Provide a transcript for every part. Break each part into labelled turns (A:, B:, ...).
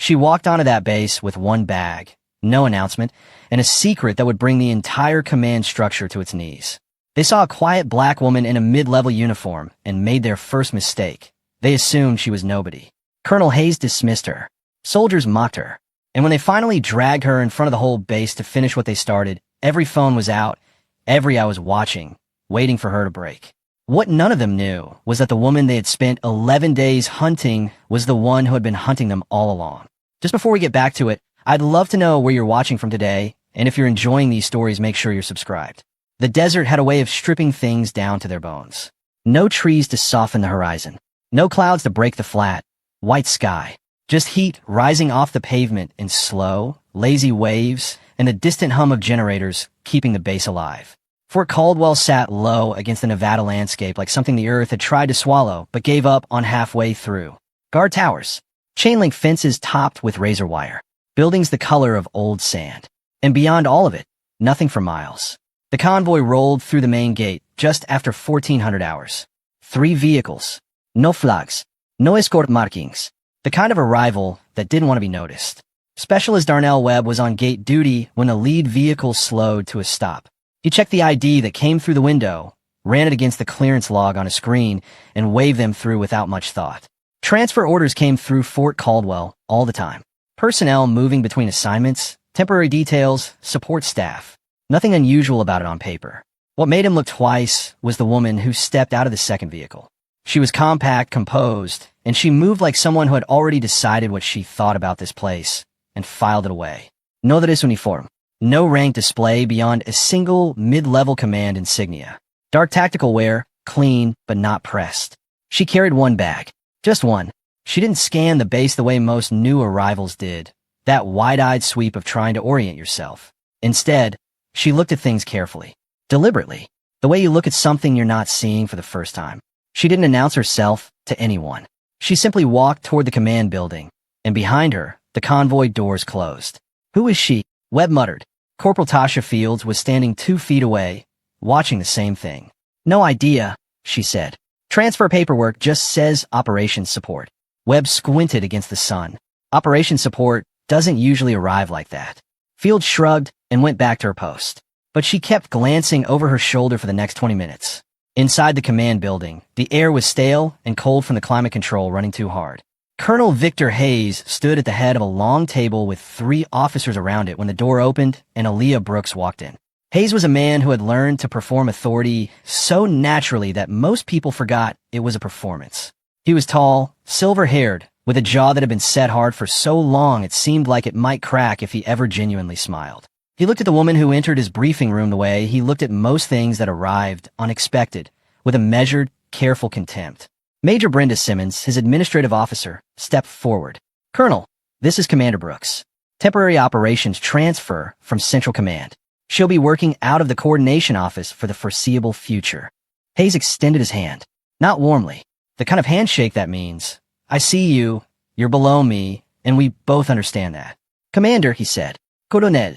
A: She walked onto that base with one bag, no announcement, and a secret that would bring the entire command structure to its knees. They saw a quiet black woman in a mid-level uniform and made their first mistake. They assumed she was nobody. Colonel Hayes dismissed her. Soldiers mocked her. And when they finally dragged her in front of the whole base to finish what they started, every phone was out, every eye was watching, waiting for her to break. What none of them knew was that the woman they had spent 11 days hunting was the one who had been hunting them all along. Just before we get back to it, I'd love to know where you're watching from today, and if you're enjoying these stories, make sure you're subscribed. The desert had a way of stripping things down to their bones. No trees to soften the horizon. No clouds to break the flat, white sky. Just heat rising off the pavement in slow, lazy waves and the distant hum of generators keeping the base alive. Fort Caldwell sat low against the Nevada landscape like something the earth had tried to swallow but gave up on halfway through. Guard towers. Chain-link fences topped with razor wire. Buildings the color of old sand. And beyond all of it, nothing for miles. The convoy rolled through the main gate just after 1400 hours. 3 vehicles. No flags. No escort markings. The kind of arrival that didn't want to be noticed. Specialist Darnell Webb was on gate duty when the lead vehicle slowed to a stop. He checked the ID that came through the window, ran it against the clearance log on a screen, and waved them through without much thought. Transfer orders came through Fort Caldwell all the time. Personnel moving between assignments, temporary details, support staff. Nothing unusual about it on paper. What made him look twice was the woman who stepped out of the second vehicle. She was compact, composed, and she moved like someone who had already decided what she thought about this place and filed it away. No eres uniform. No rank display beyond a single mid-level command insignia. Dark tactical wear, clean but not pressed. She carried one bag. Just one. She didn't scan the base the way most new arrivals did, that wide-eyed sweep of trying to orient yourself. Instead, she looked at things carefully, deliberately, the way you look at something you're not seeing for the first time. She didn't announce herself to anyone. She simply walked toward the command building, and behind her, the convoy doors closed. Who is she? Webb muttered. Corporal Tasha Fields was standing 2 feet away, watching the same thing. No idea, she said. Transfer paperwork just says operations support. Webb squinted against the sun. Operations support doesn't usually arrive like that. Fields shrugged and went back to her post. But she kept glancing over her shoulder for the next 20 minutes. Inside the command building, the air was stale and cold from the climate control running too hard. Colonel Victor Hayes stood at the head of a long table with 3 officers around it when the door opened and Aaliyah Brooks walked in. Hayes was a man who had learned to perform authority so naturally that most people forgot it was a performance. He was tall, silver-haired, with a jaw that had been set hard for so long it seemed like it might crack if he ever genuinely smiled. He looked at the woman who entered his briefing room the way he looked at most things that arrived unexpected, with a measured, careful contempt. Major Brenda Simmons, his administrative officer, stepped forward. Colonel, this is Commander Brooks. Temporary operations transfer from Central Command. She'll be working out of the coordination office for the foreseeable future. Hayes extended his hand. Not warmly. The kind of handshake that means, I see you, you're below me, and we both understand that. Commander, he said. Colonel.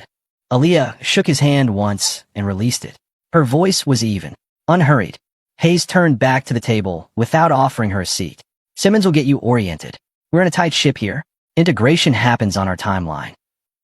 A: Aaliyah shook his hand once and released it. Her voice was even, unhurried. Hayes turned back to the table without offering her a seat. Simmons will get you oriented. We're in a tight ship here. Integration happens on our timeline.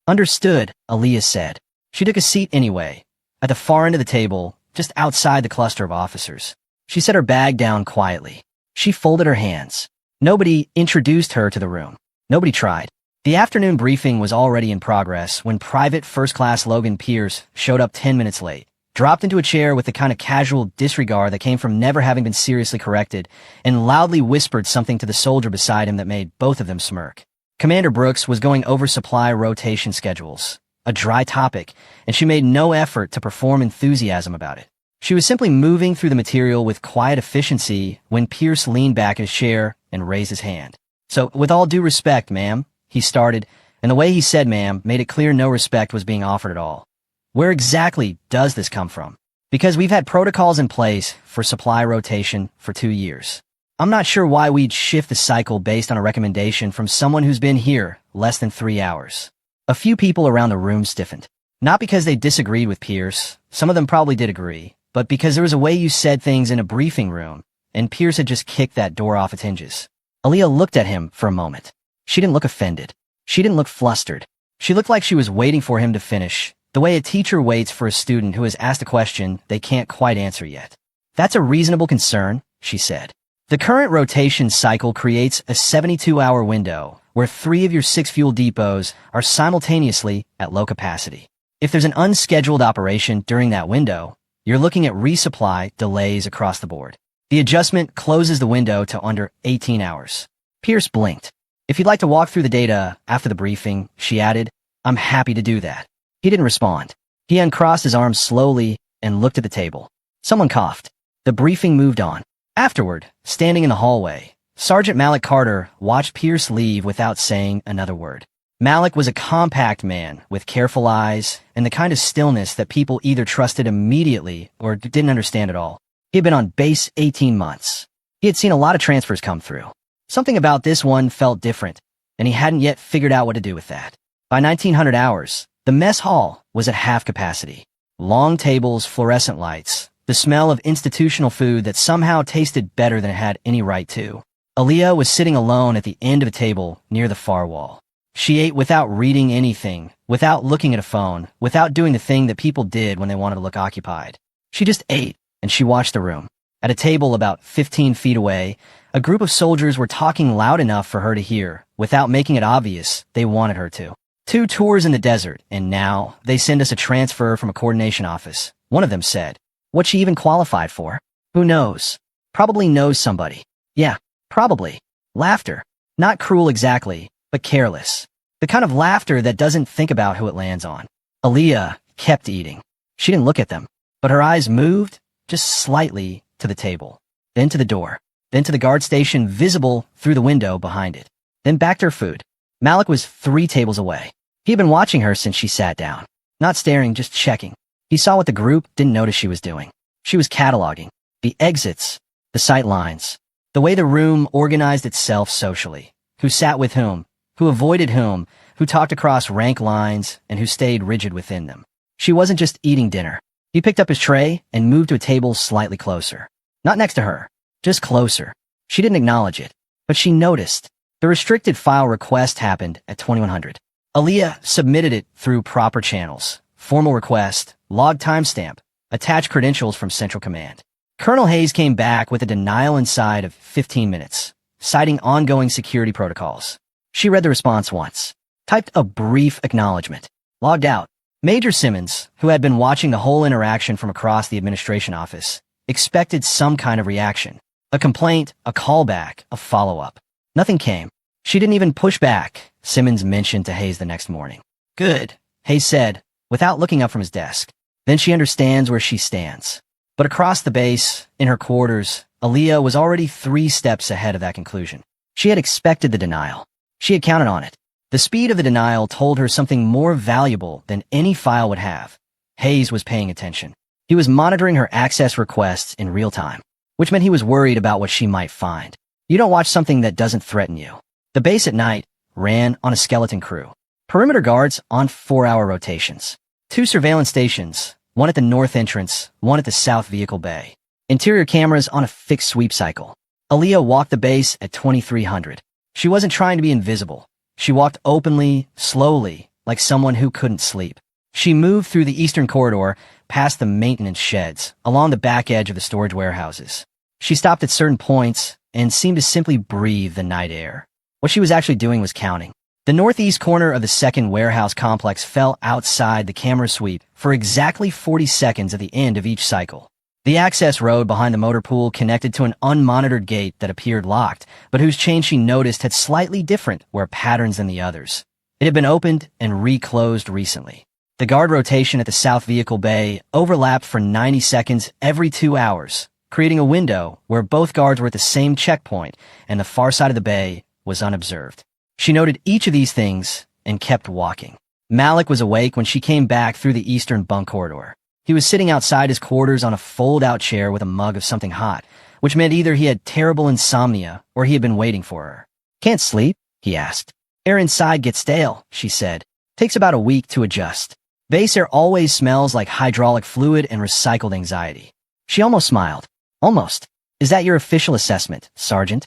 A: Understood, Aaliyah said. She took a seat anyway, at the far end of the table, just outside the cluster of officers. She set her bag down quietly. She folded her hands. Nobody introduced her to the room. Nobody tried. The afternoon briefing was already in progress when Private First Class Logan Pierce showed up 10 minutes late, dropped into a chair with the kind of casual disregard that came from never having been seriously corrected, and loudly whispered something to the soldier beside him that made both of them smirk. Commander Brooks was going over supply rotation schedules, a dry topic, and she made no effort to perform enthusiasm about it. She was simply moving through the material with quiet efficiency when Pierce leaned back in his chair and raised his hand. So, with all due respect, ma'am, he started, and the way he said ma'am made it clear no respect was being offered at all. Where exactly does this come from? Because we've had protocols in place for supply rotation for 2 years. I'm not sure why we'd shift the cycle based on a recommendation from someone who's been here less than 3 hours. A few people around the room stiffened. Not because they disagreed with Pierce, some of them probably did agree, but because there was a way you said things in a briefing room, and Pierce had just kicked that door off its hinges. Aaliyah looked at him for a moment. She didn't look offended. She didn't look flustered. She looked like she was waiting for him to finish, the way a teacher waits for a student who has asked a question they can't quite answer yet. That's a reasonable concern, she said. The current rotation cycle creates a 72-hour window where 3 of your 6 fuel depots are simultaneously at low capacity. If there's an unscheduled operation during that window, you're looking at resupply delays across the board. The adjustment closes the window to under 18 hours. Pierce blinked. If you'd like to walk through the data after the briefing, she added, I'm happy to do that. He didn't respond. He uncrossed his arms slowly and looked at the table. Someone coughed. The briefing moved on. Afterward, standing in the hallway, Sergeant Malik Carter watched Pierce leave without saying another word. Malik was a compact man with careful eyes and the kind of stillness that people either trusted immediately or didn't understand at all. He had been on base 18 months. He had seen a lot of transfers come through. Something about this one felt different, and he hadn't yet figured out what to do with that. By 1900 hours, the mess hall was at half capacity. Long tables, fluorescent lights, the smell of institutional food that somehow tasted better than it had any right to. Aaliyah was sitting alone at the end of a table near the far wall. She ate without reading anything, without looking at a phone, without doing the thing that people did when they wanted to look occupied. She just ate, and she watched the room. At a table about 15 feet away, a group of soldiers were talking loud enough for her to hear, without making it obvious they wanted her to. 2 tours in the desert, and now they send us a transfer from a coordination office, one of them said. What she even qualified for? Who knows? Probably knows somebody. Yeah, probably. Laughter. Not cruel exactly, but careless. The kind of laughter that doesn't think about who it lands on. Aaliyah kept eating. She didn't look at them, but her eyes moved, just slightly, to the table, then to the door, then to the guard station visible through the window behind it, then back to her food. Malik was 3 tables away. He had been watching her since she sat down. Not staring, just checking. He saw what the group didn't notice she was doing. She was cataloging the exits, the sight lines, the way the room organized itself socially, who sat with whom, who avoided whom, who talked across rank lines, and who stayed rigid within them. She wasn't just eating dinner. He picked up his tray and moved to a table slightly closer. Not next to her, just closer. She didn't acknowledge it, but she noticed. The restricted file request happened at 2100. Aaliyah submitted it through proper channels. Formal request, log timestamp, attached credentials from Central Command. Colonel Hayes came back with a denial inside of 15 minutes, citing ongoing security protocols. She read the response once, typed a brief acknowledgement, logged out. Major Simmons, who had been watching the whole interaction from across the administration office, expected some kind of reaction. A complaint, a callback, a follow-up. Nothing came. She didn't even push back, Simmons mentioned to Hayes the next morning. Good, Hayes said, without looking up from his desk. Then she understands where she stands. But across the base, in her quarters, Aaliyah was already 3 steps ahead of that conclusion. She had expected the denial. She had counted on it. The speed of the denial told her something more valuable than any file would have. Hayes was paying attention. He was monitoring her access requests in real time, which meant he was worried about what she might find. You don't watch something that doesn't threaten you. The base at night ran on a skeleton crew. Perimeter guards on 4-hour rotations. 2 surveillance stations, one at the north entrance, one at the south vehicle bay. Interior cameras on a fixed sweep cycle. Aaliyah walked the base at 2300. She wasn't trying to be invisible. She walked openly, slowly, like someone who couldn't sleep. She moved through the eastern corridor, past the maintenance sheds, along the back edge of the storage warehouses. She stopped at certain points and seemed to simply breathe the night air. What she was actually doing was counting. The northeast corner of the second warehouse complex fell outside the camera sweep for exactly 40 seconds at the end of each cycle. The access road behind the motor pool connected to an unmonitored gate that appeared locked, but whose chain she noticed had slightly different patterns than the others. It had been opened and reclosed recently. The guard rotation at the south vehicle bay overlapped for 90 seconds every 2 hours, creating a window where both guards were at the same checkpoint and the far side of the bay was unobserved. She noted each of these things and kept walking. Malik was awake when she came back through the eastern bunk corridor. He was sitting outside his quarters on a fold-out chair with a mug of something hot, which meant either he had terrible insomnia or he had been waiting for her. Can't sleep? He asked. Air inside gets stale, she said. Takes about a week to adjust. Base air always smells like hydraulic fluid and recycled anxiety. She almost smiled. Almost. Is that your official assessment, Sergeant?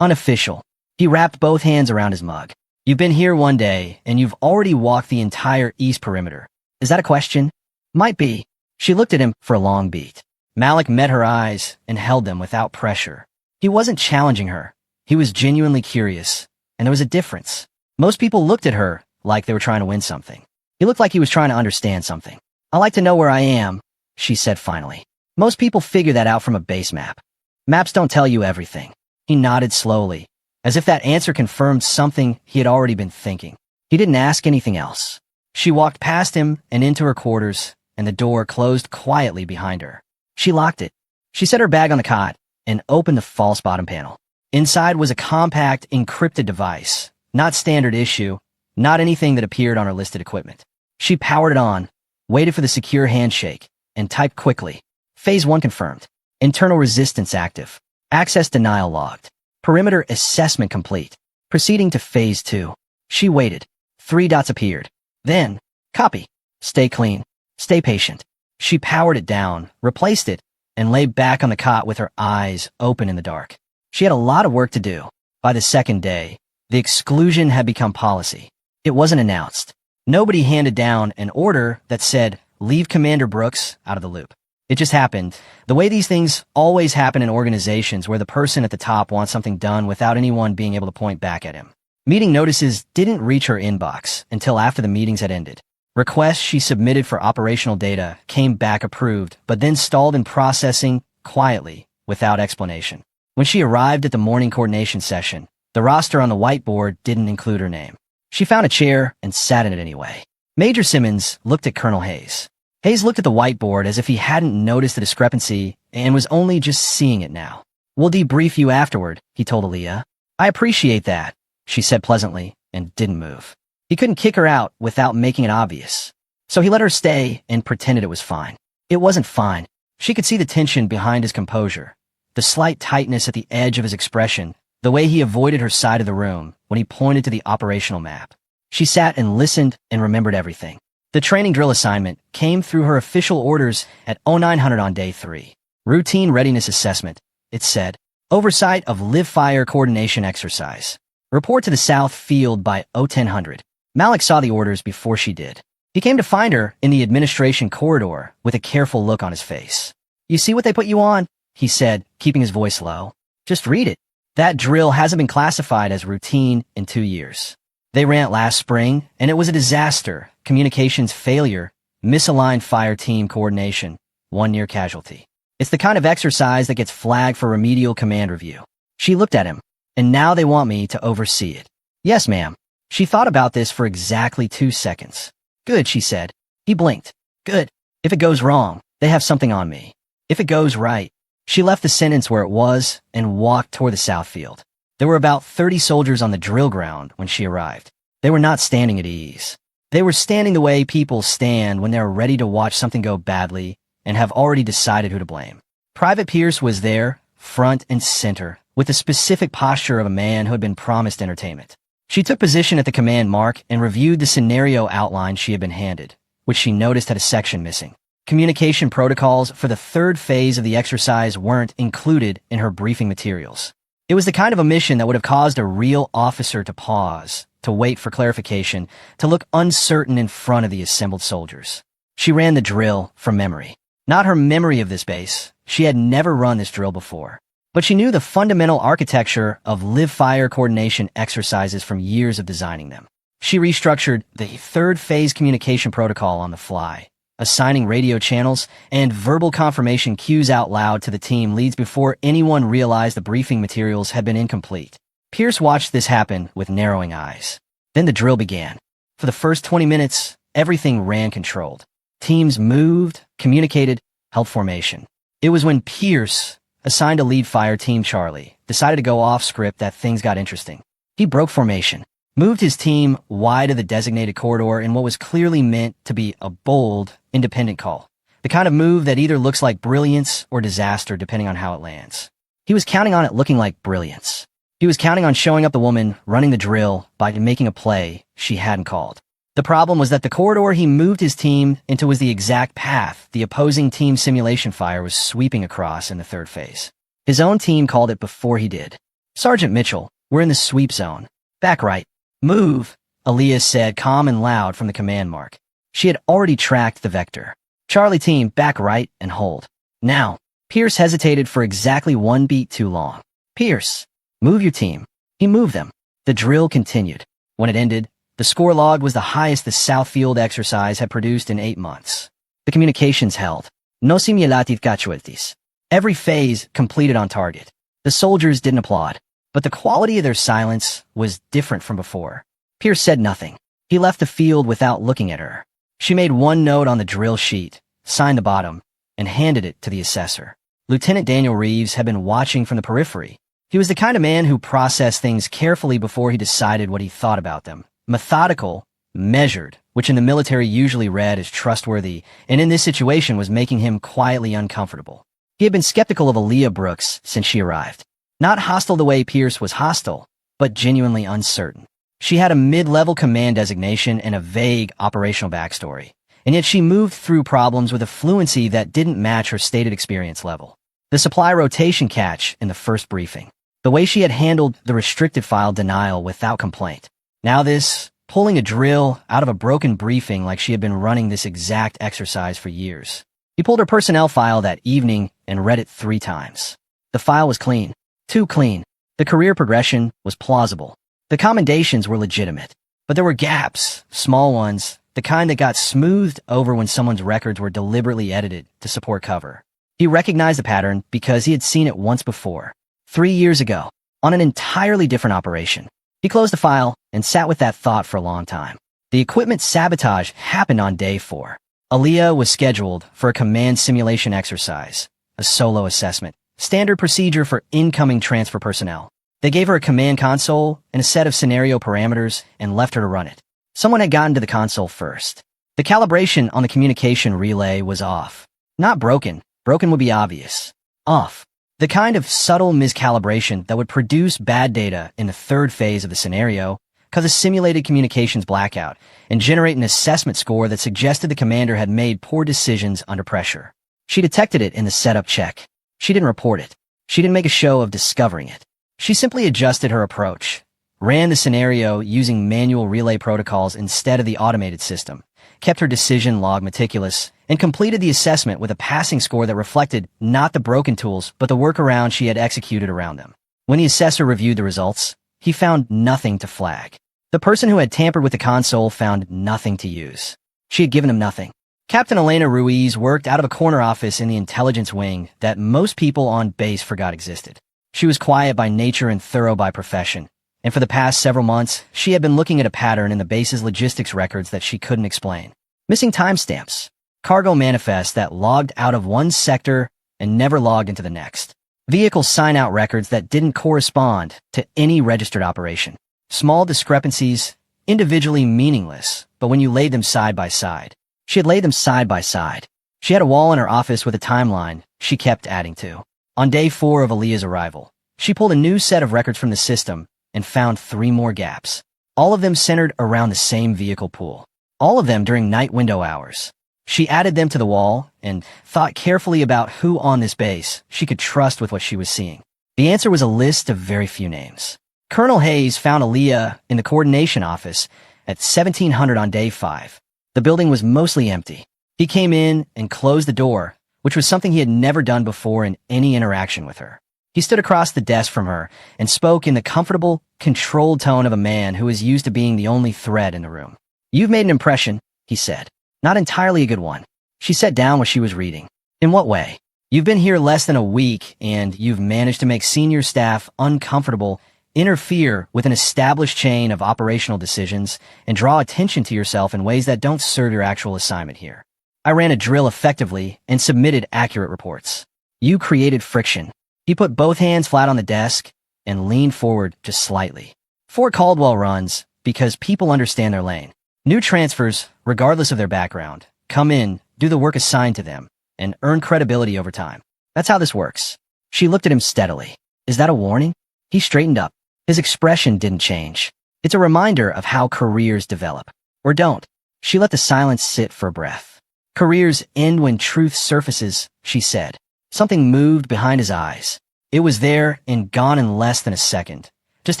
A: Unofficial. He wrapped both hands around his mug. You've been here one day, and you've already walked the entire east perimeter. Is that a question? Might be. She looked at him for a long beat. Malik met her eyes and held them without pressure. He wasn't challenging her. He was genuinely curious, and there was a difference. Most people looked at her like they were trying to win something. He looked like he was trying to understand something. I like to know where I am, she said finally. Most people figure that out from a base map. Maps don't tell you everything. He nodded slowly, as if that answer confirmed something he had already been thinking. He didn't ask anything else. She walked past him and into her quarters, and the door closed quietly behind her. She locked it. She set her bag on the cot and opened the false bottom panel. Inside was a compact, encrypted device, not standard issue, not anything that appeared on her listed equipment. She powered it on, waited for the secure handshake, and typed quickly. Phase 1 confirmed. Internal resistance active. Access denial logged. Perimeter assessment complete. Proceeding to Phase 2. She waited. 3 dots appeared. Then, copy. Stay clean. Stay patient. She powered it down, replaced it, and lay back on the cot with her eyes open in the dark. She had a lot of work to do. By the second day, the exclusion had become policy. It wasn't announced. Nobody handed down an order that said, leave Commander Brooks out of the loop. It just happened, the way these things always happen in organizations where the person at the top wants something done without anyone being able to point back at him. Meeting notices didn't reach her inbox until after the meetings had ended. Requests she submitted for operational data came back approved, but then stalled in processing quietly, without explanation. When she arrived at the morning coordination session, the roster on the whiteboard didn't include her name. She found a chair and sat in it anyway. Major Simmons looked at Colonel Hayes. Hayes looked at the whiteboard as if he hadn't noticed the discrepancy and was only just seeing it now. We'll debrief you afterward, he told Aaliyah. I appreciate that, she said pleasantly, and didn't move. He couldn't kick her out without making it obvious. So he let her stay and pretended it was fine. It wasn't fine. She could see the tension behind his composure, the slight tightness at the edge of his expression, the way he avoided her side of the room when he pointed to the operational map. She sat and listened and remembered everything. The training drill assignment came through her official orders at 0900 on day 3. Routine readiness assessment, it said. Oversight of live-fire coordination exercise. Report to the south field by 0100. Malik saw the orders before she did. He came to find her in the administration corridor with a careful look on his face. You see what they put you on? He said, keeping his voice low. Just read it. That drill hasn't been classified as routine in 2 years. They ran it last spring, and it was a disaster. Communications failure, misaligned fire team coordination, 1 near casualty. It's the kind of exercise that gets flagged for remedial command review. She looked at him, and now they want me to oversee it. Yes, ma'am. She thought about this for exactly 2 seconds. Good, she said. He blinked. Good. If it goes wrong, they have something on me. If it goes right. She left the sentence where it was and walked toward the south field. There were about 30 soldiers on the drill ground when she arrived. They were not standing at ease. They were standing the way people stand when they're ready to watch something go badly and have already decided who to blame. Private Pierce was there, front and center, with the specific posture of a man who had been promised entertainment. She took position at the command mark and reviewed the scenario outline she had been handed, which she noticed had a section missing. Communication protocols for the 3rd phase of the exercise weren't included in her briefing materials. It was the kind of omission that would have caused a real officer to pause, to wait for clarification, to look uncertain in front of the assembled soldiers. She ran the drill from memory. Not her memory of this base. She had never run this drill before. But she knew the fundamental architecture of live-fire coordination exercises from years of designing them. She restructured the 3rd phase communication protocol on the fly, assigning radio channels and verbal confirmation cues out loud to the team leads before anyone realized the briefing materials had been incomplete. Pierce watched this happen with narrowing eyes. Then the drill began. For the first 20 minutes, everything ran controlled. Teams moved, communicated, held formation. It was when Pierce, assigned to lead fire Team Charlie, decided to go off script that things got interesting. He broke formation, moved his team wide of the designated corridor in what was clearly meant to be a bold, independent call. The kind of move that either looks like brilliance or disaster depending on how it lands. He was counting on it looking like brilliance. He was counting on showing up the woman running the drill by making a play she hadn't called. The problem was that the corridor he moved his team into was the exact path the opposing team simulation fire was sweeping across in the 3rd phase. His own team called it before he did. Sergeant Mitchell, we're in the sweep zone. Back right. Move, Aaliyah said calm and loud from the command mark. She had already tracked the vector. Charlie team, back right and hold. Now, Pierce hesitated for exactly 1 beat too long. Pierce, move your team. He moved them. The drill continued. When it ended, the score log was the highest the Southfield exercise had produced in 8 months. The communications held. No simulative casualties. Every phase completed on target. The soldiers didn't applaud, but the quality of their silence was different from before. Pierce said nothing. He left the field without looking at her. She made 1 note on the drill sheet, signed the bottom, and handed it to the assessor. Lieutenant Daniel Reeves had been watching from the periphery. He was the kind of man who processed things carefully before he decided what he thought about them. Methodical, measured, which in the military usually read as trustworthy, and in this situation was making him quietly uncomfortable. He had been skeptical of Aaliyah Brooks since she arrived. Not hostile the way Pierce was hostile, but genuinely uncertain. She had a mid-level command designation and a vague operational backstory, and yet she moved through problems with a fluency that didn't match her stated experience level. The supply rotation catch in the first briefing. The way she had handled the restricted file denial without complaint. Now this, pulling a drill out of a broken briefing like she had been running this exact exercise for years. He pulled her personnel file that evening and read it 3 times. The file was clean. Too clean. The career progression was plausible. The commendations were legitimate. But there were gaps, small ones, the kind that got smoothed over when someone's records were deliberately edited to support cover. He recognized the pattern because he had seen it once before. 3 years ago, on an entirely different operation. He closed the file and sat with that thought for a long time. The equipment sabotage happened on day 4. Aaliyah was scheduled for a command simulation exercise, a solo assessment, standard procedure for incoming transfer personnel. They gave her a command console and a set of scenario parameters and left her to run it. Someone had gotten to the console first. The calibration on the communication relay was off. Not broken. Broken would be obvious. Off. The kind of subtle miscalibration that would produce bad data in the 3rd phase of the scenario, cause a simulated communications blackout, and generate an assessment score that suggested the commander had made poor decisions under pressure. She detected it in the setup check. She didn't report it. She didn't make a show of discovering it. She simply adjusted her approach, ran the scenario using manual relay protocols instead of the automated system, kept her decision log meticulous, and completed the assessment with a passing score that reflected not the broken tools but the workaround she had executed around them. When the assessor reviewed the results, he found nothing to flag. The person who had tampered with the console found nothing to use. She had given him nothing. Captain Elena Ruiz worked out of a corner office in the intelligence wing that most people on base forgot existed. She was quiet by nature and thorough by profession, and for the past several months, she had been looking at a pattern in the base's logistics records that she couldn't explain. Missing timestamps, cargo manifests that logged out of one sector and never logged into the next. Vehicle sign-out records that didn't correspond to any registered operation. Small discrepancies, individually meaningless, but when you laid them side by side. She had laid them side by side. She had a wall in her office with a timeline she kept adding to. On day 4 of Aaliyah's arrival, she pulled a new set of records from the system and found 3 more gaps. All of them centered around the same vehicle pool. All of them during night window hours. She added them to the wall and thought carefully about who on this base she could trust with what she was seeing. The answer was a list of very few names. Colonel Hayes found Aaliyah in the coordination office at 1700 on day 5. The building was mostly empty. He came in and closed the door, which was something he had never done before in any interaction with her. He stood across the desk from her and spoke in the comfortable, controlled tone of a man who is used to being the only thread in the room. "You've made an impression," he said. "Not entirely a good one." She set down what she was reading. "In what way?" "You've been here less than a week, and you've managed to make senior staff uncomfortable, interfere with an established chain of operational decisions, and draw attention to yourself in ways that don't serve your actual assignment here. I ran a drill effectively and submitted accurate reports. You created friction." He put both hands flat on the desk and leaned forward just slightly. Fort Caldwell runs because people understand their lane. New transfers, regardless of their background, come in, do the work assigned to them, and earn credibility over time. That's how this works. She looked at him steadily. "Is that a warning?" He straightened up. His expression didn't change. "It's a reminder of how careers develop. Or don't." She let the silence sit for a breath. "Careers end when truth surfaces," she said. Something moved behind his eyes. It was there and gone in less than a second, just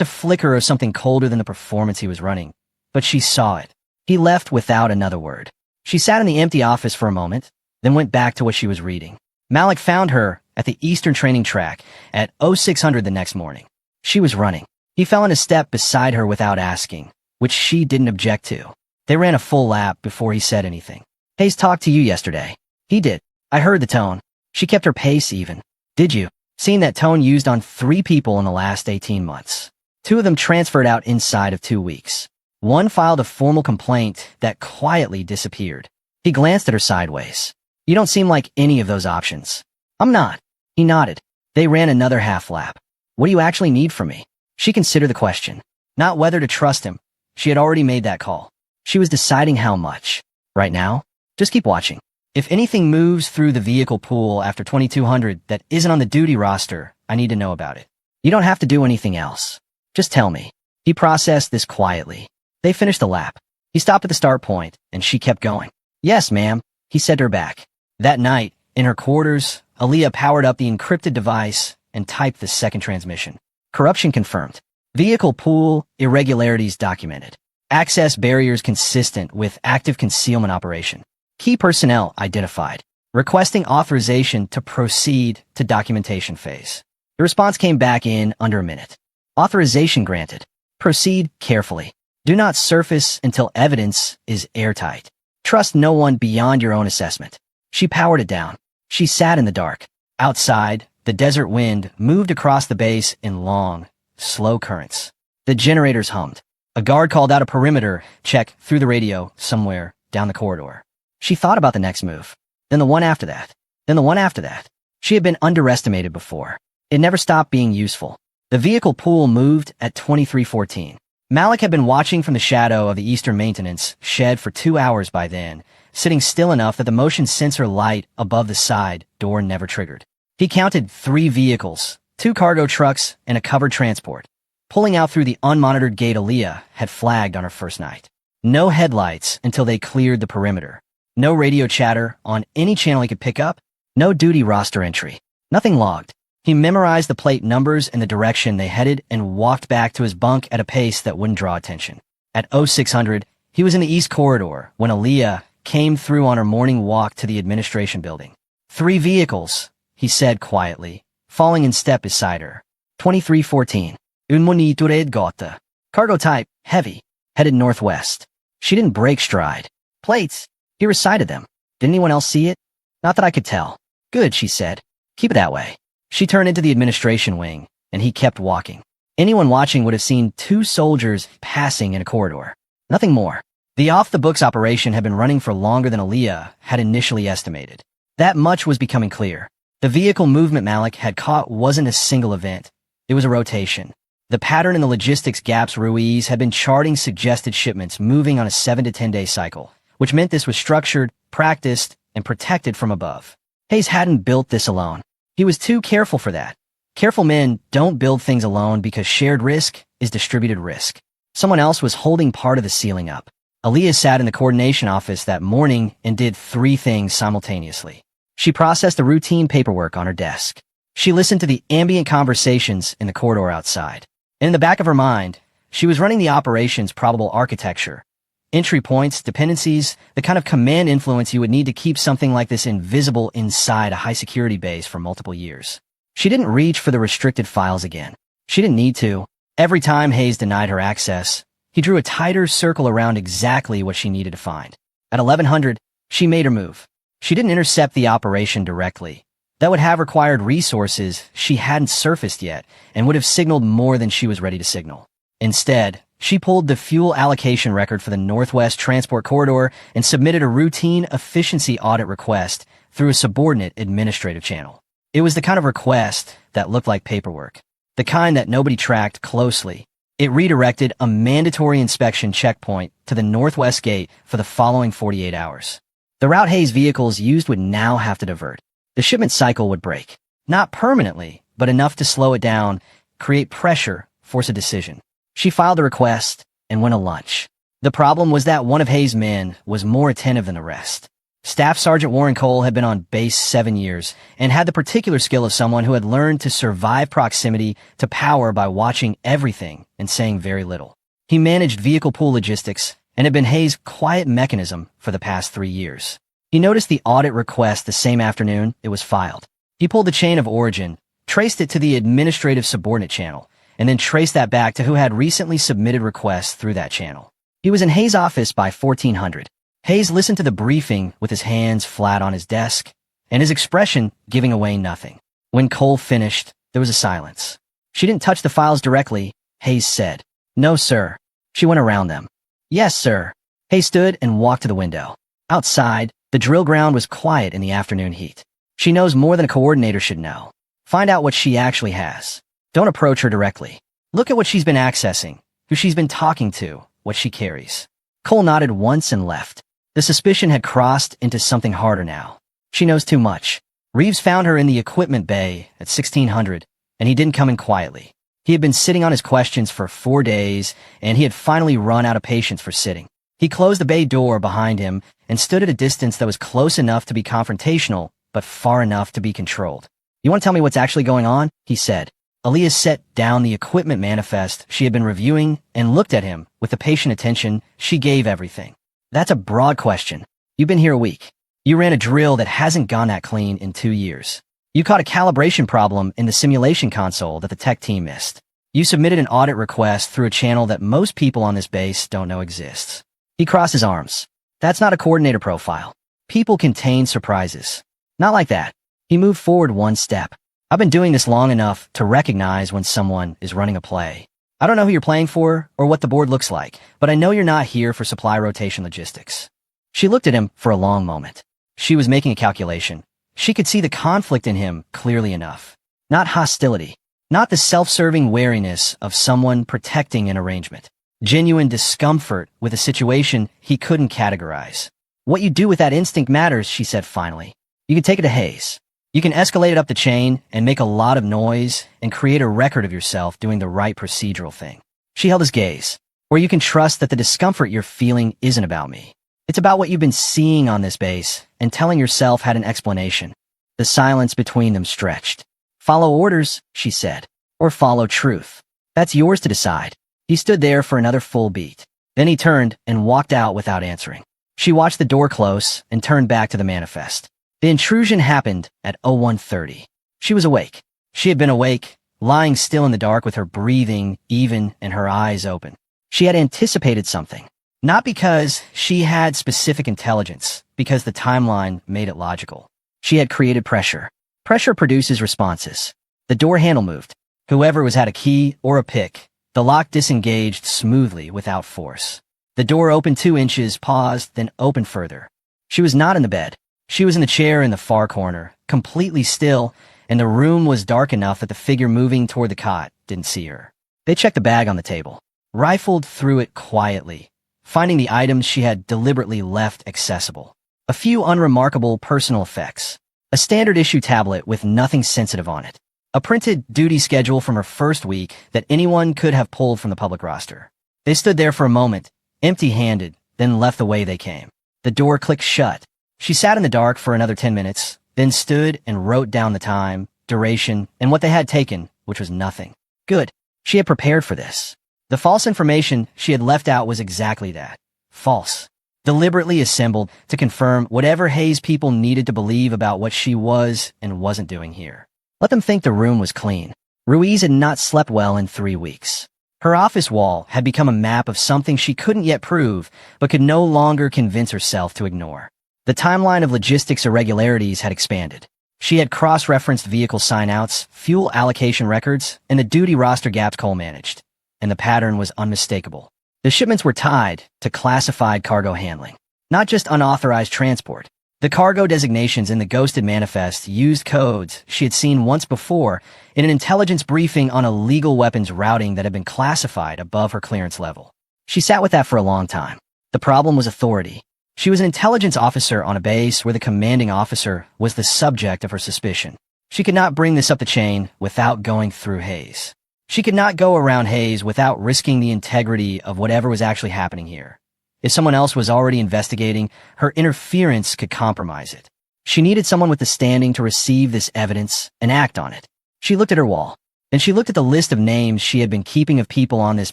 A: a flicker of something colder than the performance he was running. But she saw it. He left without another word. She sat in the empty office for a moment, then went back to what she was reading. Malik found her at the Eastern training track at 0600 the next morning. She was running. He fell in a step beside her without asking, which she didn't object to. They ran a full lap before he said anything. Hayes talked to you yesterday. He did. I heard the tone. She kept her pace even. Did you? Seeing that tone used on 3 people in the last 18 months. 2 of them transferred out inside of 2 weeks. 1 filed a formal complaint that quietly disappeared. He glanced at her sideways. You don't seem like any of those options. I'm not. He nodded. They ran another half lap. What do you actually need from me? She considered the question. Not whether to trust him. She had already made that call. She was deciding how much. Right now, just keep watching. If anything moves through the vehicle pool after 2200 that isn't on the duty roster, I need to know about it. You don't have to do anything else. Just tell me. He processed this quietly. They finished the lap. He stopped at the start point, and she kept going. Yes, ma'am, he said to her back. That night, in her quarters, Aaliyah powered up the encrypted device and typed the second transmission. Corruption confirmed. Vehicle pool irregularities documented. Access barriers consistent with active concealment operation. Key personnel identified. Requesting authorization to proceed to documentation phase. The response came back in under a minute. Authorization granted. Proceed carefully. Do not surface until evidence is airtight. Trust no one beyond your own assessment. She powered it down. She sat in the dark. Outside, the desert wind moved across the base in long, slow currents. The generators hummed. A guard called out a perimeter check through the radio somewhere down the corridor. She thought about the next move. Then the one after that. Then the one after that. She had been underestimated before. It never stopped being useful. The vehicle pool moved at 2314. Malik had been watching from the shadow of the Eastern maintenance shed for 2 hours by then, sitting still enough that the motion sensor light above the side door never triggered. He counted 3 vehicles, 2 cargo trucks, and a covered transport. Pulling out through the unmonitored gate Aaliyah had flagged on her first night. No headlights until they cleared the perimeter. No radio chatter on any channel he could pick up. No duty roster entry. Nothing logged. He memorized the plate numbers and the direction they headed and walked back to his bunk at a pace that wouldn't draw attention. At 0600, he was in the east corridor when Aaliyah came through on her morning walk to the administration building. 3 vehicles, he said quietly, falling in step beside her. 2314. Un monitored gata. Cargo type, heavy, headed northwest. She didn't break stride. Plates. He recited them. Did anyone else see it? Not that I could tell. Good, she said. Keep it that way. She turned into the administration wing, and he kept walking. Anyone watching would have seen 2 soldiers passing in a corridor. Nothing more. The off-the-books operation had been running for longer than Aaliyah had initially estimated. That much was becoming clear. The vehicle movement Malik had caught wasn't a single event. It was a rotation. The pattern in the logistics gaps Ruiz had been charting suggested shipments moving on a 7 to 10-day cycle, which meant this was structured, practiced, and protected from above. Hayes hadn't built this alone. He was too careful for that. Careful men don't build things alone because shared risk is distributed risk. Someone else was holding part of the ceiling up. Aaliyah sat in the coordination office that morning and did 3 things simultaneously. She processed the routine paperwork on her desk. She listened to the ambient conversations in the corridor outside. And in the back of her mind, she was running the operation's probable architecture. Entry points, dependencies, the kind of command influence you would need to keep something like this invisible inside a high-security base for multiple years. She didn't reach for the restricted files again. She didn't need to. Every time Hayes denied her access, he drew a tighter circle around exactly what she needed to find. At 1100, she made her move. She didn't intercept the operation directly. That would have required resources she hadn't surfaced yet and would have signaled more than she was ready to signal. Instead, she pulled the fuel allocation record for the Northwest Transport Corridor and submitted a routine efficiency audit request through a subordinate administrative channel. It was the kind of request that looked like paperwork, the kind that nobody tracked closely. It redirected a mandatory inspection checkpoint to the Northwest Gate for the following 48 hours. The route Hayes vehicles used would now have to divert. The shipment cycle would break. Not permanently, but enough to slow it down, create pressure, force a decision. She filed the request and went to lunch. The problem was that one of Hayes' men was more attentive than the rest. Staff Sergeant Warren Cole had been on base 7 years and had the particular skill of someone who had learned to survive proximity to power by watching everything and saying very little. He managed vehicle pool logistics and had been Hayes' quiet mechanism for the past 3 years. He noticed the audit request the same afternoon it was filed. He pulled the chain of origin, traced it to the administrative subordinate channel, and then traced that back to who had recently submitted requests through that channel. He was in Hayes' office by 1400. Hayes listened to the briefing with his hands flat on his desk, and his expression giving away nothing. When Cole finished, there was a silence. She didn't touch the files directly, Hayes said. No, sir. She went around them. Yes, sir. Hayes stood and walked to the window. Outside, the drill ground was quiet in the afternoon heat. She knows more than a coordinator should know. Find out what she actually has. Don't approach her directly. Look at what she's been accessing, who she's been talking to, what she carries. Cole nodded once and left. The suspicion had crossed into something harder now. She knows too much. Reeves found her in the equipment bay at 1600, and he didn't come in quietly. He had been sitting on his questions for 4 days, and he had finally run out of patience for sitting. He closed the bay door behind him and stood at a distance that was close enough to be confrontational, but far enough to be controlled. You want to tell me what's actually going on? He said. Aaliyah set down the equipment manifest she had been reviewing and looked at him with the patient attention she gave everything. That's a broad question. You've been here a week. You ran a drill that hasn't gone that clean in 2 years. You caught a calibration problem in the simulation console that the tech team missed. You submitted an audit request through a channel that most people on this base don't know exists. He crossed his arms. That's not a coordinator profile. People contain surprises. Not like that. He moved forward 1 step. I've been doing this long enough to recognize when someone is running a play. I don't know who you're playing for or what the board looks like, but I know you're not here for supply rotation logistics. She looked at him for a long moment. She was making a calculation. She could see the conflict in him clearly enough. Not hostility. Not the self-serving wariness of someone protecting an arrangement. Genuine discomfort with a situation he couldn't categorize. What you do with that instinct matters, she said finally. You can take it to Hayes. You can escalate it up the chain and make a lot of noise and create a record of yourself doing the right procedural thing. She held his gaze. Or you can trust that the discomfort you're feeling isn't about me. It's about what you've been seeing on this base and telling yourself had an explanation. The silence between them stretched. Follow orders, she said. Or follow truth. That's yours to decide. He stood there for another full beat. Then he turned and walked out without answering. She watched the door close and turned back to the manifest. The intrusion happened at 01:30. She was awake. She had been awake, lying still in the dark with her breathing even and her eyes open. She had anticipated something. Not because she had specific intelligence, because the timeline made it logical. She had created pressure. Pressure produces responses. The door handle moved. Whoever had a key or a pick, the lock disengaged smoothly without force. The door opened 2 inches, paused, then opened further. She was not in the bed. She was in the chair in the far corner, completely still, and the room was dark enough that the figure moving toward the cot didn't see her. They checked the bag on the table, rifled through it quietly, finding the items she had deliberately left accessible. A few unremarkable personal effects. A standard issue tablet with nothing sensitive on it. A printed duty schedule from her first week that anyone could have pulled from the public roster. They stood there for a moment, empty-handed, then left the way they came. The door clicked shut. She sat in the dark for another 10 minutes, then stood and wrote down the time, duration, and what they had taken, which was nothing. Good. She had prepared for this. The false information she had left out was exactly that. False. Deliberately assembled to confirm whatever Hayes people needed to believe about what she was and wasn't doing here. Let them think the room was clean. Ruiz had not slept well in 3 weeks. Her office wall had become a map of something she couldn't yet prove, but could no longer convince herself to ignore. The timeline of logistics irregularities had expanded. She had cross-referenced vehicle sign-outs, fuel allocation records, and the duty roster gaps Cole managed. And the pattern was unmistakable. The shipments were tied to classified cargo handling, not just unauthorized transport. The cargo designations in the ghosted manifest used codes she had seen once before in an intelligence briefing on illegal weapons routing that had been classified above her clearance level. She sat with that for a long time. The problem was authority. She was an intelligence officer on a base where the commanding officer was the subject of her suspicion. She could not bring this up the chain without going through Hayes. She could not go around Hayes without risking the integrity of whatever was actually happening here. If someone else was already investigating, her interference could compromise it. She needed someone with the standing to receive this evidence and act on it. She looked at her wall. Then she looked at the list of names she had been keeping of people on this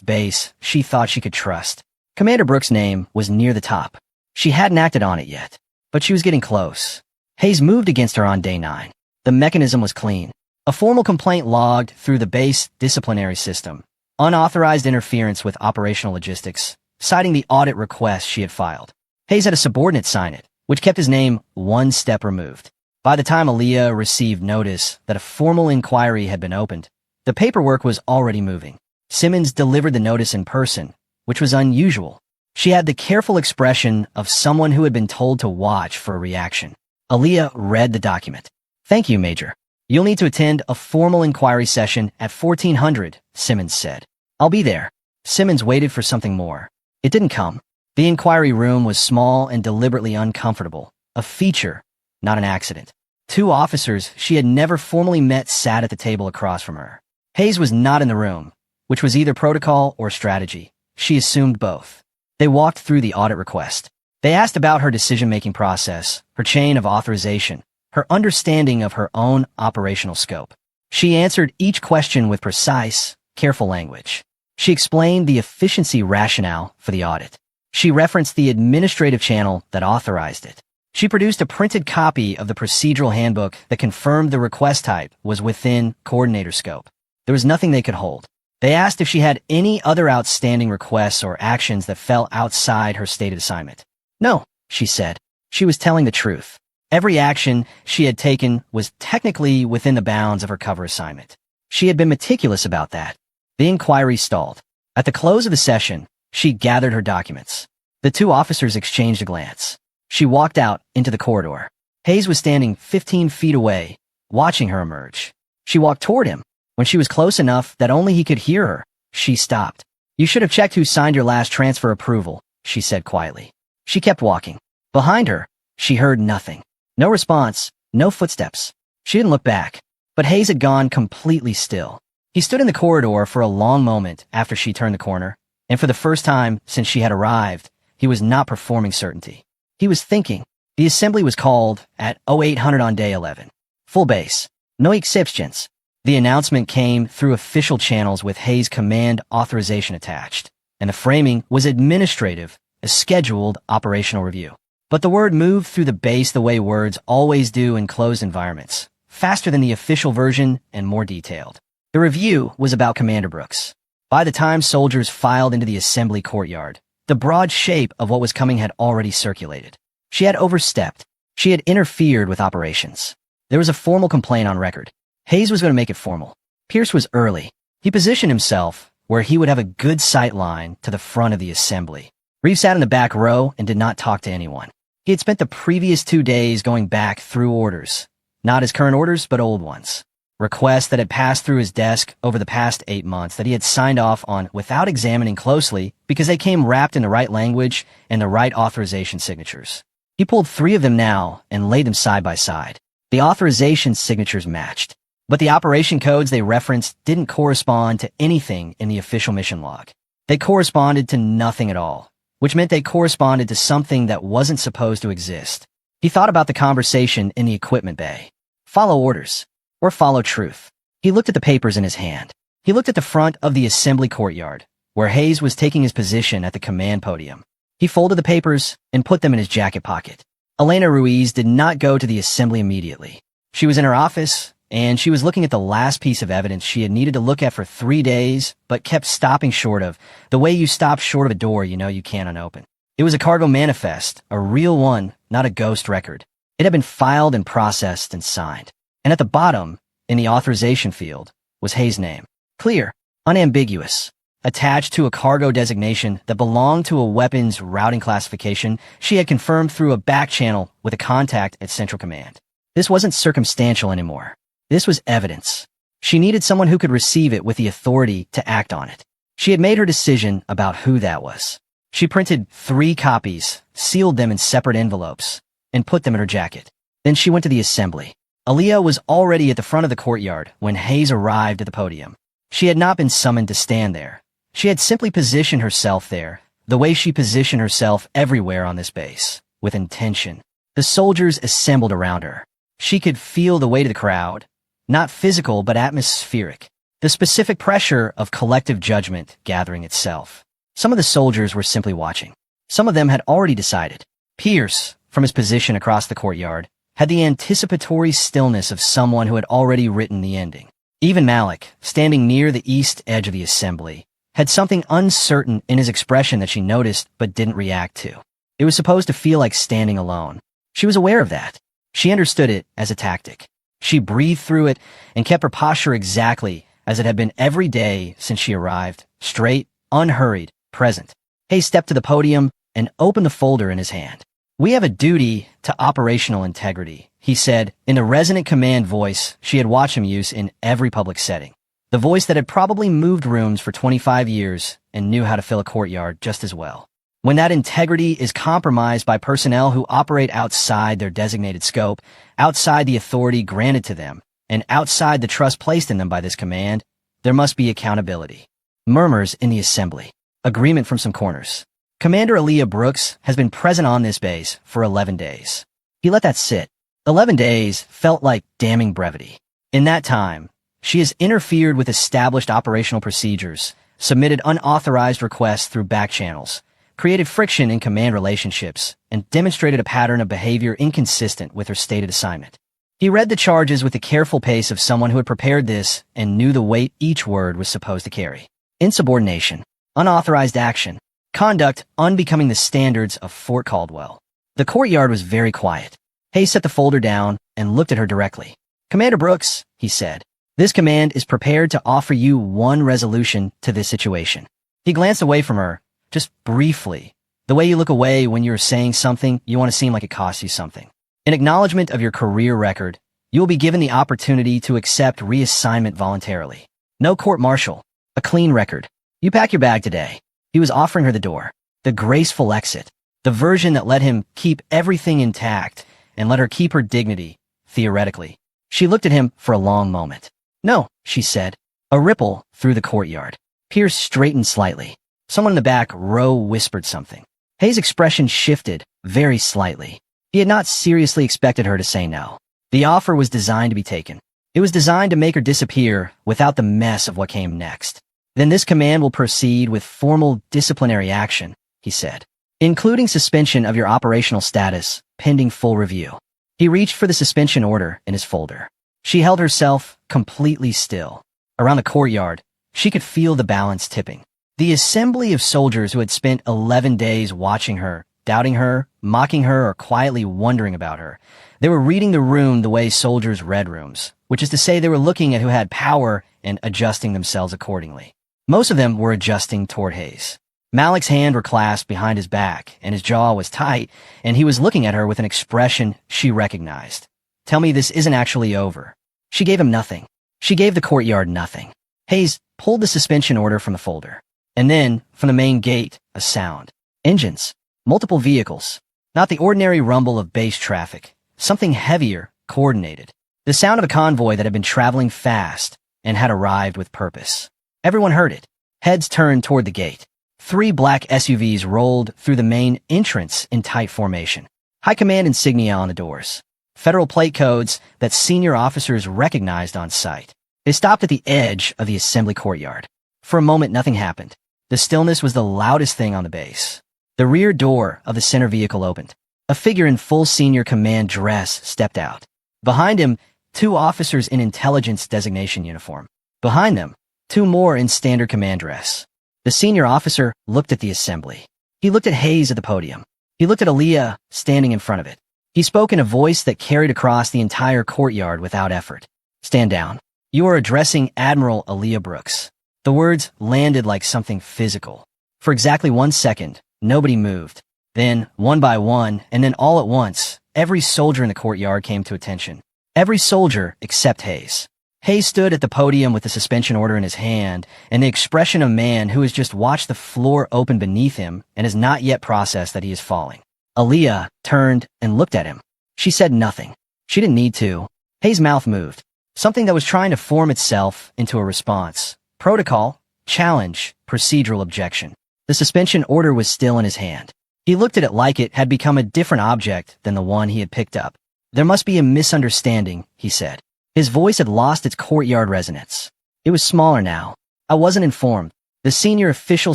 A: base she thought she could trust. Commander Brooks' name was near the top. She hadn't acted on it yet, but she was getting close. Hayes moved against her on day 9. The mechanism was clean. A formal complaint logged through the base disciplinary system. Unauthorized interference with operational logistics, citing the audit request she had filed. Hayes had a subordinate sign it, which kept his name one step removed. By the time Aaliyah received notice that a formal inquiry had been opened, the paperwork was already moving. Simmons delivered the notice in person, which was unusual. She had the careful expression of someone who had been told to watch for a reaction. Aaliyah read the document. "Thank you, Major. You'll need to attend a formal inquiry session at 1400, Simmons said. "I'll be there." Simmons waited for something more. It didn't come. The inquiry room was small and deliberately uncomfortable. A feature, not an accident. 2 officers she had never formally met sat at the table across from her. Hayes was not in the room, which was either protocol or strategy. She assumed both. They walked through the audit request. They asked about her decision-making process, her chain of authorization, her understanding of her own operational scope. She answered each question with precise, careful language. She explained the efficiency rationale for the audit. She referenced the administrative channel that authorized it. She produced a printed copy of the procedural handbook that confirmed the request type was within coordinator scope. There was nothing they could hold. They asked if she had any other outstanding requests or actions that fell outside her stated assignment. "No," she said. She was telling the truth. Every action she had taken was technically within the bounds of her cover assignment. She had been meticulous about that. The inquiry stalled. At the close of the session, she gathered her documents. The 2 officers exchanged a glance. She walked out into the corridor. Hayes was standing 15 feet away, watching her emerge. She walked toward him. When she was close enough that only he could hear her, she stopped. "You should have checked who signed your last transfer approval," she said quietly. She kept walking. Behind her, she heard nothing. No response, no footsteps. She didn't look back, but Hayes had gone completely still. He stood in the corridor for a long moment after she turned the corner, and for the first time since she had arrived, he was not performing certainty. He was thinking. The assembly was called at 0800 on day 11. Full base. No exceptions. The announcement came through official channels with Hayes' command authorization attached, and the framing was administrative, a scheduled operational review. But the word moved through the base the way words always do in closed environments, faster than the official version and more detailed. The review was about Commander Brooks. By the time soldiers filed into the assembly courtyard, the broad shape of what was coming had already circulated. She had overstepped. She had interfered with operations. There was a formal complaint on record. Hayes was going to make it formal. Pierce was early. He positioned himself where he would have a good sight line to the front of the assembly. Reeves sat in the back row and did not talk to anyone. He had spent the previous 2 days going back through orders. Not his current orders, but old ones. Requests that had passed through his desk over the past 8 months that he had signed off on without examining closely because they came wrapped in the right language and the right authorization signatures. He pulled 3 of them now and laid them side by side. The authorization signatures matched, but the operation codes they referenced didn't correspond to anything in the official mission log. They corresponded to nothing at all, which meant they corresponded to something that wasn't supposed to exist. He thought about the conversation in the equipment bay. Follow orders, or follow truth. He looked at the papers in his hand. He looked at the front of the assembly courtyard, where Hayes was taking his position at the command podium. He folded the papers and put them in his jacket pocket. Elena Ruiz did not go to the assembly immediately. She was in her office, and she was looking at the last piece of evidence she had needed to look at for 3 days, but kept stopping short of, the way you stop short of a door you know you can't unopen. It was a cargo manifest, a real one, not a ghost record. It had been filed and processed and signed. And at the bottom, in the authorization field, was Hayes' name. Clear, unambiguous. Attached to a cargo designation that belonged to a weapons routing classification she had confirmed through a back channel with a contact at Central Command. This wasn't circumstantial anymore. This was evidence. She needed someone who could receive it with the authority to act on it. She had made her decision about who that was. She printed 3 copies, sealed them in separate envelopes, and put them in her jacket. Then she went to the assembly. Aaliyah was already at the front of the courtyard when Hayes arrived at the podium. She had not been summoned to stand there. She had simply positioned herself there, the way she positioned herself everywhere on this base, with intention. The soldiers assembled around her. She could feel the weight of the crowd, not physical but atmospheric, the specific pressure of collective judgment gathering itself. Some of the soldiers were simply watching. Some of them had already decided. Pierce, from his position across the courtyard, had the anticipatory stillness of someone who had already written the ending. Even Malik, standing near the east edge of the assembly, had something uncertain in his expression that she noticed but didn't react to. It was supposed to feel like standing alone. She was aware of that. She understood it as a tactic. She breathed through it and kept her posture exactly as it had been every day since she arrived, straight, unhurried, present. Hayes stepped to the podium and opened the folder in his hand. "We have a duty to operational integrity," he said in the resonant command voice she had watched him use in every public setting. The voice that had probably moved rooms for 25 years and knew how to fill a courtyard just as well. When that integrity is compromised by personnel who operate outside their designated scope, outside the authority granted to them, and outside the trust placed in them by this command, there must be accountability. Murmurs in the assembly. Agreement from some corners. Commander Aaliyah Brooks has been present on this base for 11 days. He let that sit. 11 days felt like damning brevity. In that time, she has interfered with established operational procedures, submitted unauthorized requests through back channels, created friction in command relationships, and demonstrated a pattern of behavior inconsistent with her stated assignment. He read the charges with the careful pace of someone who had prepared this and knew the weight each word was supposed to carry. Insubordination, unauthorized action, conduct unbecoming the standards of Fort Caldwell. The courtyard was very quiet. Hayes set the folder down and looked at her directly. "Commander Brooks," he said, "this command is prepared to offer you one resolution to this situation." He glanced away from her, just briefly, the way you look away when you're saying something you want to seem like it costs you something. In acknowledgement of your career record, you will be given the opportunity to accept reassignment voluntarily. No court-martial, a clean record. You pack your bag today. He was offering her the door, the graceful exit, the version that let him keep everything intact and let her keep her dignity, theoretically. She looked at him for a long moment. "No," she said. A ripple through the courtyard. Pierce straightened slightly. Someone in the back row whispered something. Hayes' expression shifted, very slightly. He had not seriously expected her to say no. The offer was designed to be taken. It was designed to make her disappear without the mess of what came next. "Then this command will proceed with formal disciplinary action," he said, "including suspension of your operational status, pending full review." He reached for the suspension order in his folder. She held herself completely still. Around the courtyard, she could feel the balance tipping. The assembly of soldiers who had spent 11 days watching her, doubting her, mocking her, or quietly wondering about her. They were reading the room the way soldiers read rooms, which is to say they were looking at who had power and adjusting themselves accordingly. Most of them were adjusting toward Hayes. Malik's hands were clasped behind his back, and his jaw was tight, and he was looking at her with an expression she recognized. "Tell me this isn't actually over." She gave him nothing. She gave the courtyard nothing. Hayes pulled the suspension order from the folder. And then, from the main gate, a sound. Engines. Multiple vehicles. Not the ordinary rumble of base traffic. Something heavier, coordinated. The sound of a convoy that had been traveling fast and had arrived with purpose. Everyone heard it. Heads turned toward the gate. 3 black SUVs rolled through the main entrance in tight formation. High command insignia on the doors. Federal plate codes that senior officers recognized on sight. They stopped at the edge of the assembly courtyard. For a moment, nothing happened. The stillness was the loudest thing on the base. The rear door of the center vehicle opened. A figure in full senior command dress stepped out. Behind him, 2 officers in intelligence designation uniform. Behind them, 2 more in standard command dress. The senior officer looked at the assembly. He looked at Hayes at the podium. He looked at Aaliyah standing in front of it. He spoke in a voice that carried across the entire courtyard without effort. "Stand down. You are addressing Admiral Aaliyah Brooks." The words landed like something physical. For exactly 1 second, nobody moved. Then, one by one, and then all at once, every soldier in the courtyard came to attention. Every soldier except Hayes. Hayes stood at the podium with the suspension order in his hand, and the expression of a man who has just watched the floor open beneath him and has not yet processed that he is falling. Aaliyah turned and looked at him. She said nothing. She didn't need to. Hayes' mouth moved. Something that was trying to form itself into a response. Protocol, challenge, procedural objection. The suspension order was still in his hand. He looked at it like it had become a different object than the one he had picked up. "There must be a misunderstanding," he said. His voice had lost its courtyard resonance. It was smaller now. "I wasn't informed." The senior official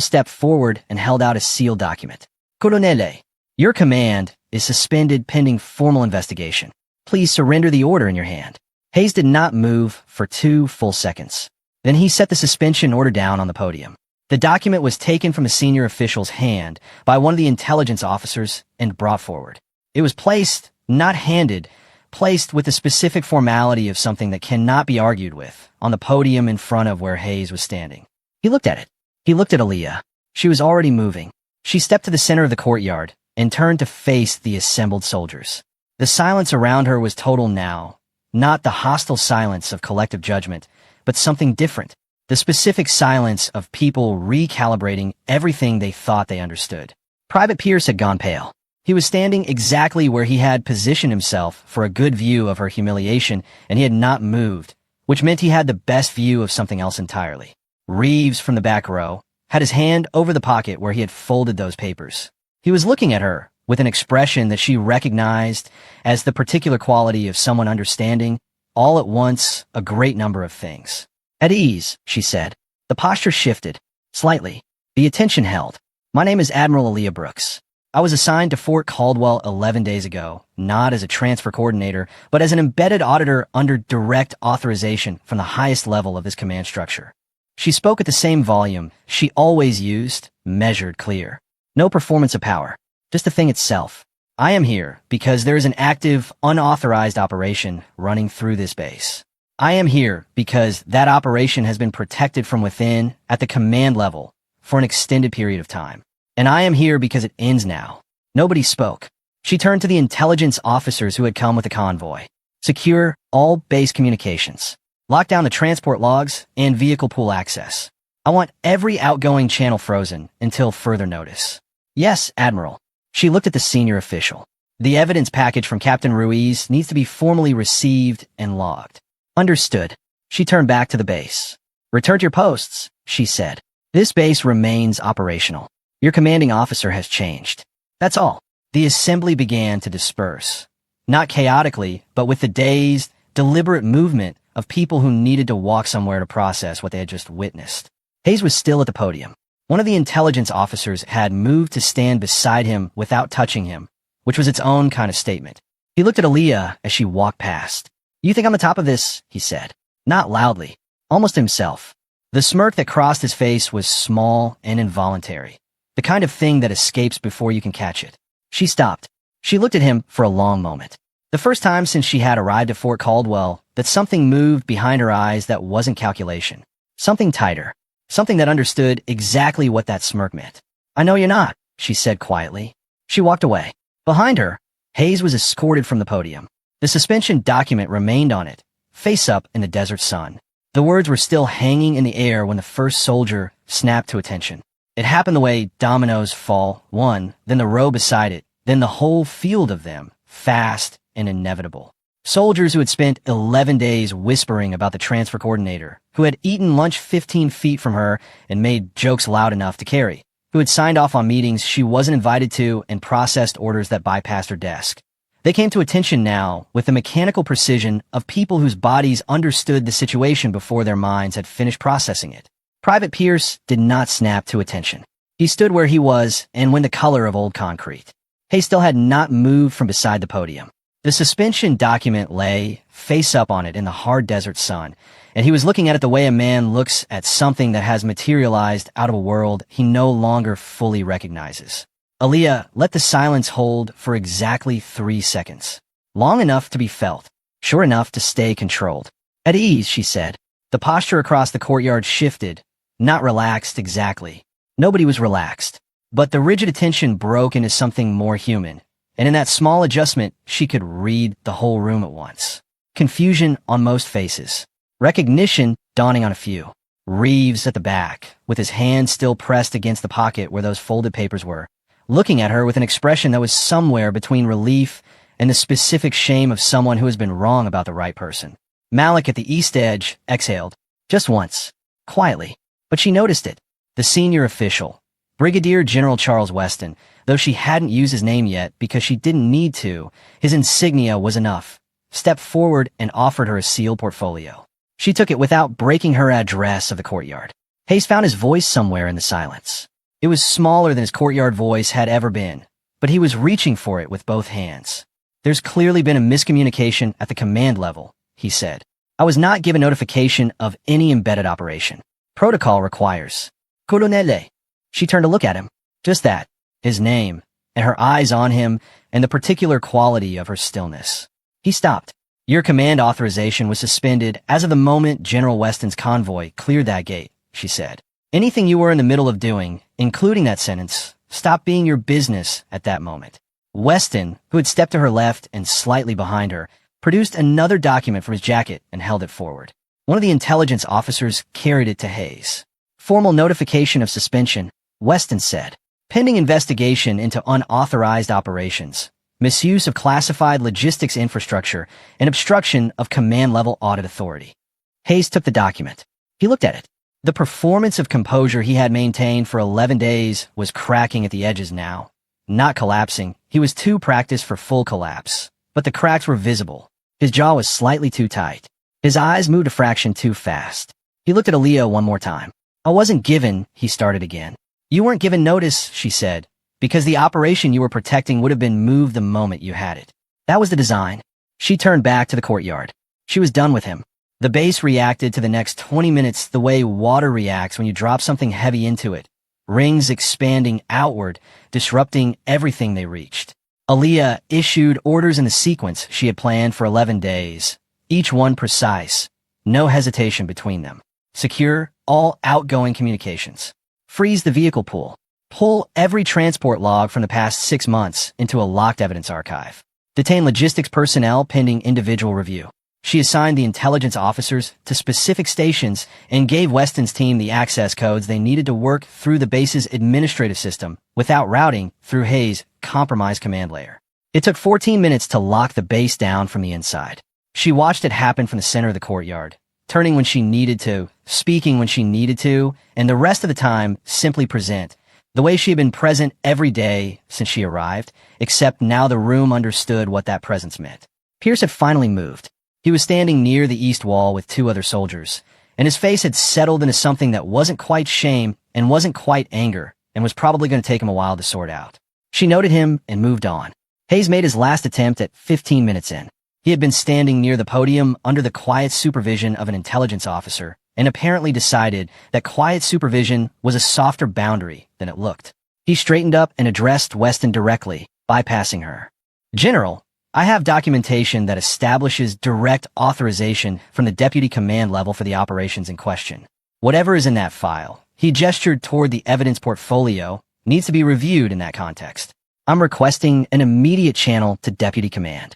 A: stepped forward and held out a sealed document. "Colonele, your command is suspended pending formal investigation. Please surrender the order in your hand." Hayes did not move for 2 full seconds. Then he set the suspension order down on the podium. The document was taken from a senior official's hand by one of the intelligence officers and brought forward. It was placed, not handed, placed with the specific formality of something that cannot be argued with, on the podium in front of where Hayes was standing. He looked at it. He looked at Aaliyah. She was already moving. She stepped to the center of the courtyard and turned to face the assembled soldiers. The silence around her was total now, not the hostile silence of collective judgment, but something different, the specific silence of people recalibrating everything they thought they understood. Private Pierce had gone pale. He was standing exactly where he had positioned himself for a good view of her humiliation, and he had not moved, which meant he had the best view of something else entirely. Reeves, from the back row, had his hand over the pocket where he had folded those papers. He was looking at her with an expression that she recognized as the particular quality of someone understanding, all at once, a great number of things. "At ease," she said. The posture shifted, slightly. The attention held. "My name is Admiral Aaliyah Brooks. I was assigned to Fort Caldwell 11 days ago, not as a transfer coordinator, but as an embedded auditor under direct authorization from the highest level of this command structure." She spoke at the same volume she always used, measured, clear. No performance of power, just the thing itself. "I am here because there is an active, unauthorized operation running through this base. I am here because that operation has been protected from within at the command level for an extended period of time. And I am here because it ends now." Nobody spoke. She turned to the intelligence officers who had come with the convoy. "Secure all base communications. Lock down the transport logs and vehicle pool access. I want every outgoing channel frozen until further notice." "Yes, Admiral." She looked at the senior official. "The evidence package from Captain Ruiz needs to be formally received and logged." "Understood." She turned back to the base. "Return to your posts," she said. "This base remains operational. Your commanding officer has changed. That's all." The assembly began to disperse. Not chaotically, but with the dazed, deliberate movement of people who needed to walk somewhere to process what they had just witnessed. Hayes was still at the podium. One of the intelligence officers had moved to stand beside him without touching him, which was its own kind of statement. He looked at Aaliyah as she walked past. "You think I'm on top of this?" he said. Not loudly, almost himself. The smirk that crossed his face was small and involuntary, the kind of thing that escapes before you can catch it. She stopped. She looked at him for a long moment. The first time since she had arrived at Fort Caldwell that something moved behind her eyes that wasn't calculation. Something tighter. Something that understood exactly what that smirk meant. "I know you're not," she said quietly. She walked away. Behind her, Hayes was escorted from the podium. The suspension document remained on it, face up in the desert sun. The words were still hanging in the air when the first soldier snapped to attention. It happened the way dominoes fall, one, then the row beside it, then the whole field of them, fast and inevitable. Soldiers who had spent 11 days whispering about the transfer coordinator, who had eaten lunch 15 feet from her and made jokes loud enough to carry, who had signed off on meetings she wasn't invited to and processed orders that bypassed her desk. They came to attention now with the mechanical precision of people whose bodies understood the situation before their minds had finished processing it. Private Pierce did not snap to attention. He stood where he was and went the color of old concrete. Hay still had not moved from beside the podium. The suspension document lay, face up on it in the hard desert sun, and he was looking at it the way a man looks at something that has materialized out of a world he no longer fully recognizes. Aaliyah let the silence hold for exactly 3 seconds. Long enough to be felt, short enough to stay controlled. "At ease," she said. The posture across the courtyard shifted, not relaxed exactly. Nobody was relaxed, but the rigid attention broke into something more human. And in that small adjustment, she could read the whole room at once. Confusion on most faces. Recognition dawning on a few. Reeves at the back, with his hand still pressed against the pocket where those folded papers were, looking at her with an expression that was somewhere between relief and the specific shame of someone who has been wrong about the right person. Malik at the east edge exhaled, just once, quietly, but she noticed it. The senior official, Brigadier General Charles Weston, though she hadn't used his name yet because she didn't need to, his insignia was enough, stepped forward and offered her a sealed portfolio. She took it without breaking her address of the courtyard. Hayes found his voice somewhere in the silence. It was smaller than his courtyard voice had ever been, but he was reaching for it with both hands. There's clearly been a miscommunication at the command level, he said. I was not given notification of any embedded operation. Protocol requires. Colonele. She turned to look at him. Just that. His name, and her eyes on him, and the particular quality of her stillness. He stopped. Your command authorization was suspended as of the moment General Weston's convoy cleared that gate, she said. Anything you were in the middle of doing, including that sentence, stopped being your business at that moment. Weston, who had stepped to her left and slightly behind her, produced another document from his jacket and held it forward. One of the intelligence officers carried it to Hayes. Formal notification of suspension, Weston said. Pending investigation into unauthorized operations, misuse of classified logistics infrastructure, and obstruction of command-level audit authority. Hayes took the document. He looked at it. The performance of composure he had maintained for 11 days was cracking at the edges now. Not collapsing, he was too practiced for full collapse, but the cracks were visible. His jaw was slightly too tight. His eyes moved a fraction too fast. He looked at Aaliyah one more time. I wasn't given, he started again. You weren't given notice, she said, because the operation you were protecting would have been moved the moment you had it. That was the design. She turned back to the courtyard. She was done with him. The base reacted to the next 20 minutes the way water reacts when you drop something heavy into it, rings expanding outward, disrupting everything they reached. Aaliyah issued orders in the sequence she had planned for 11 days, each one precise, no hesitation between them. Secure all outgoing communications. Freeze the vehicle pool. Pull every transport log from the past 6 months into a locked evidence archive. Detain logistics personnel pending individual review. She assigned the intelligence officers to specific stations and gave Weston's team the access codes they needed to work through the base's administrative system without routing through Hayes' compromised command layer. It took 14 minutes to lock the base down from the inside. She watched it happen from the center of the courtyard, turning when she needed to, speaking when she needed to, and the rest of the time simply present, the way she had been present every day since she arrived, except now the room understood what that presence meant. Pierce had finally moved. He was standing near the east wall with 2 other soldiers, and his face had settled into something that wasn't quite shame and wasn't quite anger, and was probably going to take him a while to sort out. She noted him and moved on. Hayes made his last attempt at 15 minutes in. He had been standing near the podium under the quiet supervision of an intelligence officer, and apparently decided that quiet supervision was a softer boundary than it looked. He straightened up and addressed Weston directly, bypassing her. General, I have documentation that establishes direct authorization from the deputy command level for the operations in question. Whatever is in that file, he gestured toward the evidence portfolio, needs to be reviewed in that context. I'm requesting an immediate channel to deputy command.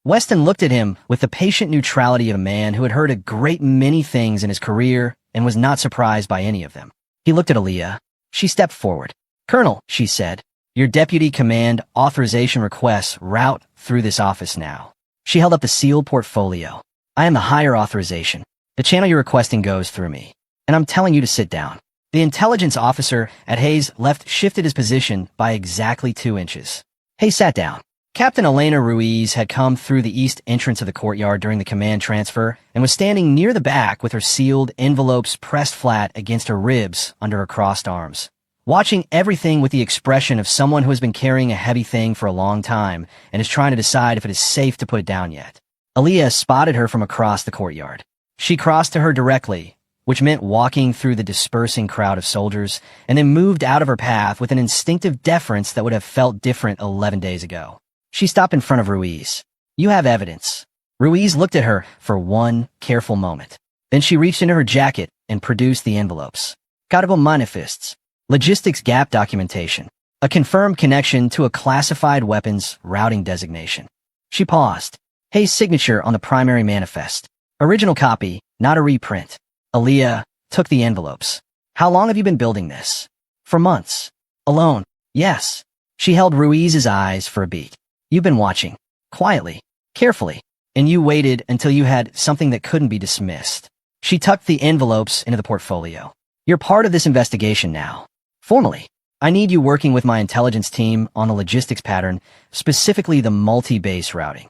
A: Weston looked at him with the patient neutrality of a man who had heard a great many things in his career and was not surprised by any of them. He looked at Aaliyah. She stepped forward. Colonel, she said, your deputy command authorization requests route through this office now. She held up the sealed portfolio. I am the higher authorization. The channel you're requesting goes through me. And I'm telling you to sit down. The intelligence officer at Hayes' left shifted his position by exactly 2 inches. Hayes sat down. Captain Elena Ruiz had come through the east entrance of the courtyard during the command transfer and was standing near the back with her sealed envelopes pressed flat against her ribs under her crossed arms, watching everything with the expression of someone who has been carrying a heavy thing for a long time and is trying to decide if it is safe to put it down yet. Aaliyah spotted her from across the courtyard. She crossed to her directly, which meant walking through the dispersing crowd of soldiers, and then moved out of her path with an instinctive deference that would have felt different 11 days ago. She stopped in front of Ruiz. You have evidence. Ruiz looked at her for one careful moment. Then she reached into her jacket and produced the envelopes. Código manifests. Logistics gap documentation. A confirmed connection to a classified weapons routing designation. She paused. Hayes' signature on the primary manifest. Original copy, not a reprint. Aaliyah took the envelopes. How long have you been building this? For months. Alone. Yes. She held Ruiz's eyes for a beat. You've been watching. Quietly. Carefully. And you waited until you had something that couldn't be dismissed. She tucked the envelopes into the portfolio. You're part of this investigation now. Formally. I need you working with my intelligence team on the logistics pattern, specifically the multi-base routing.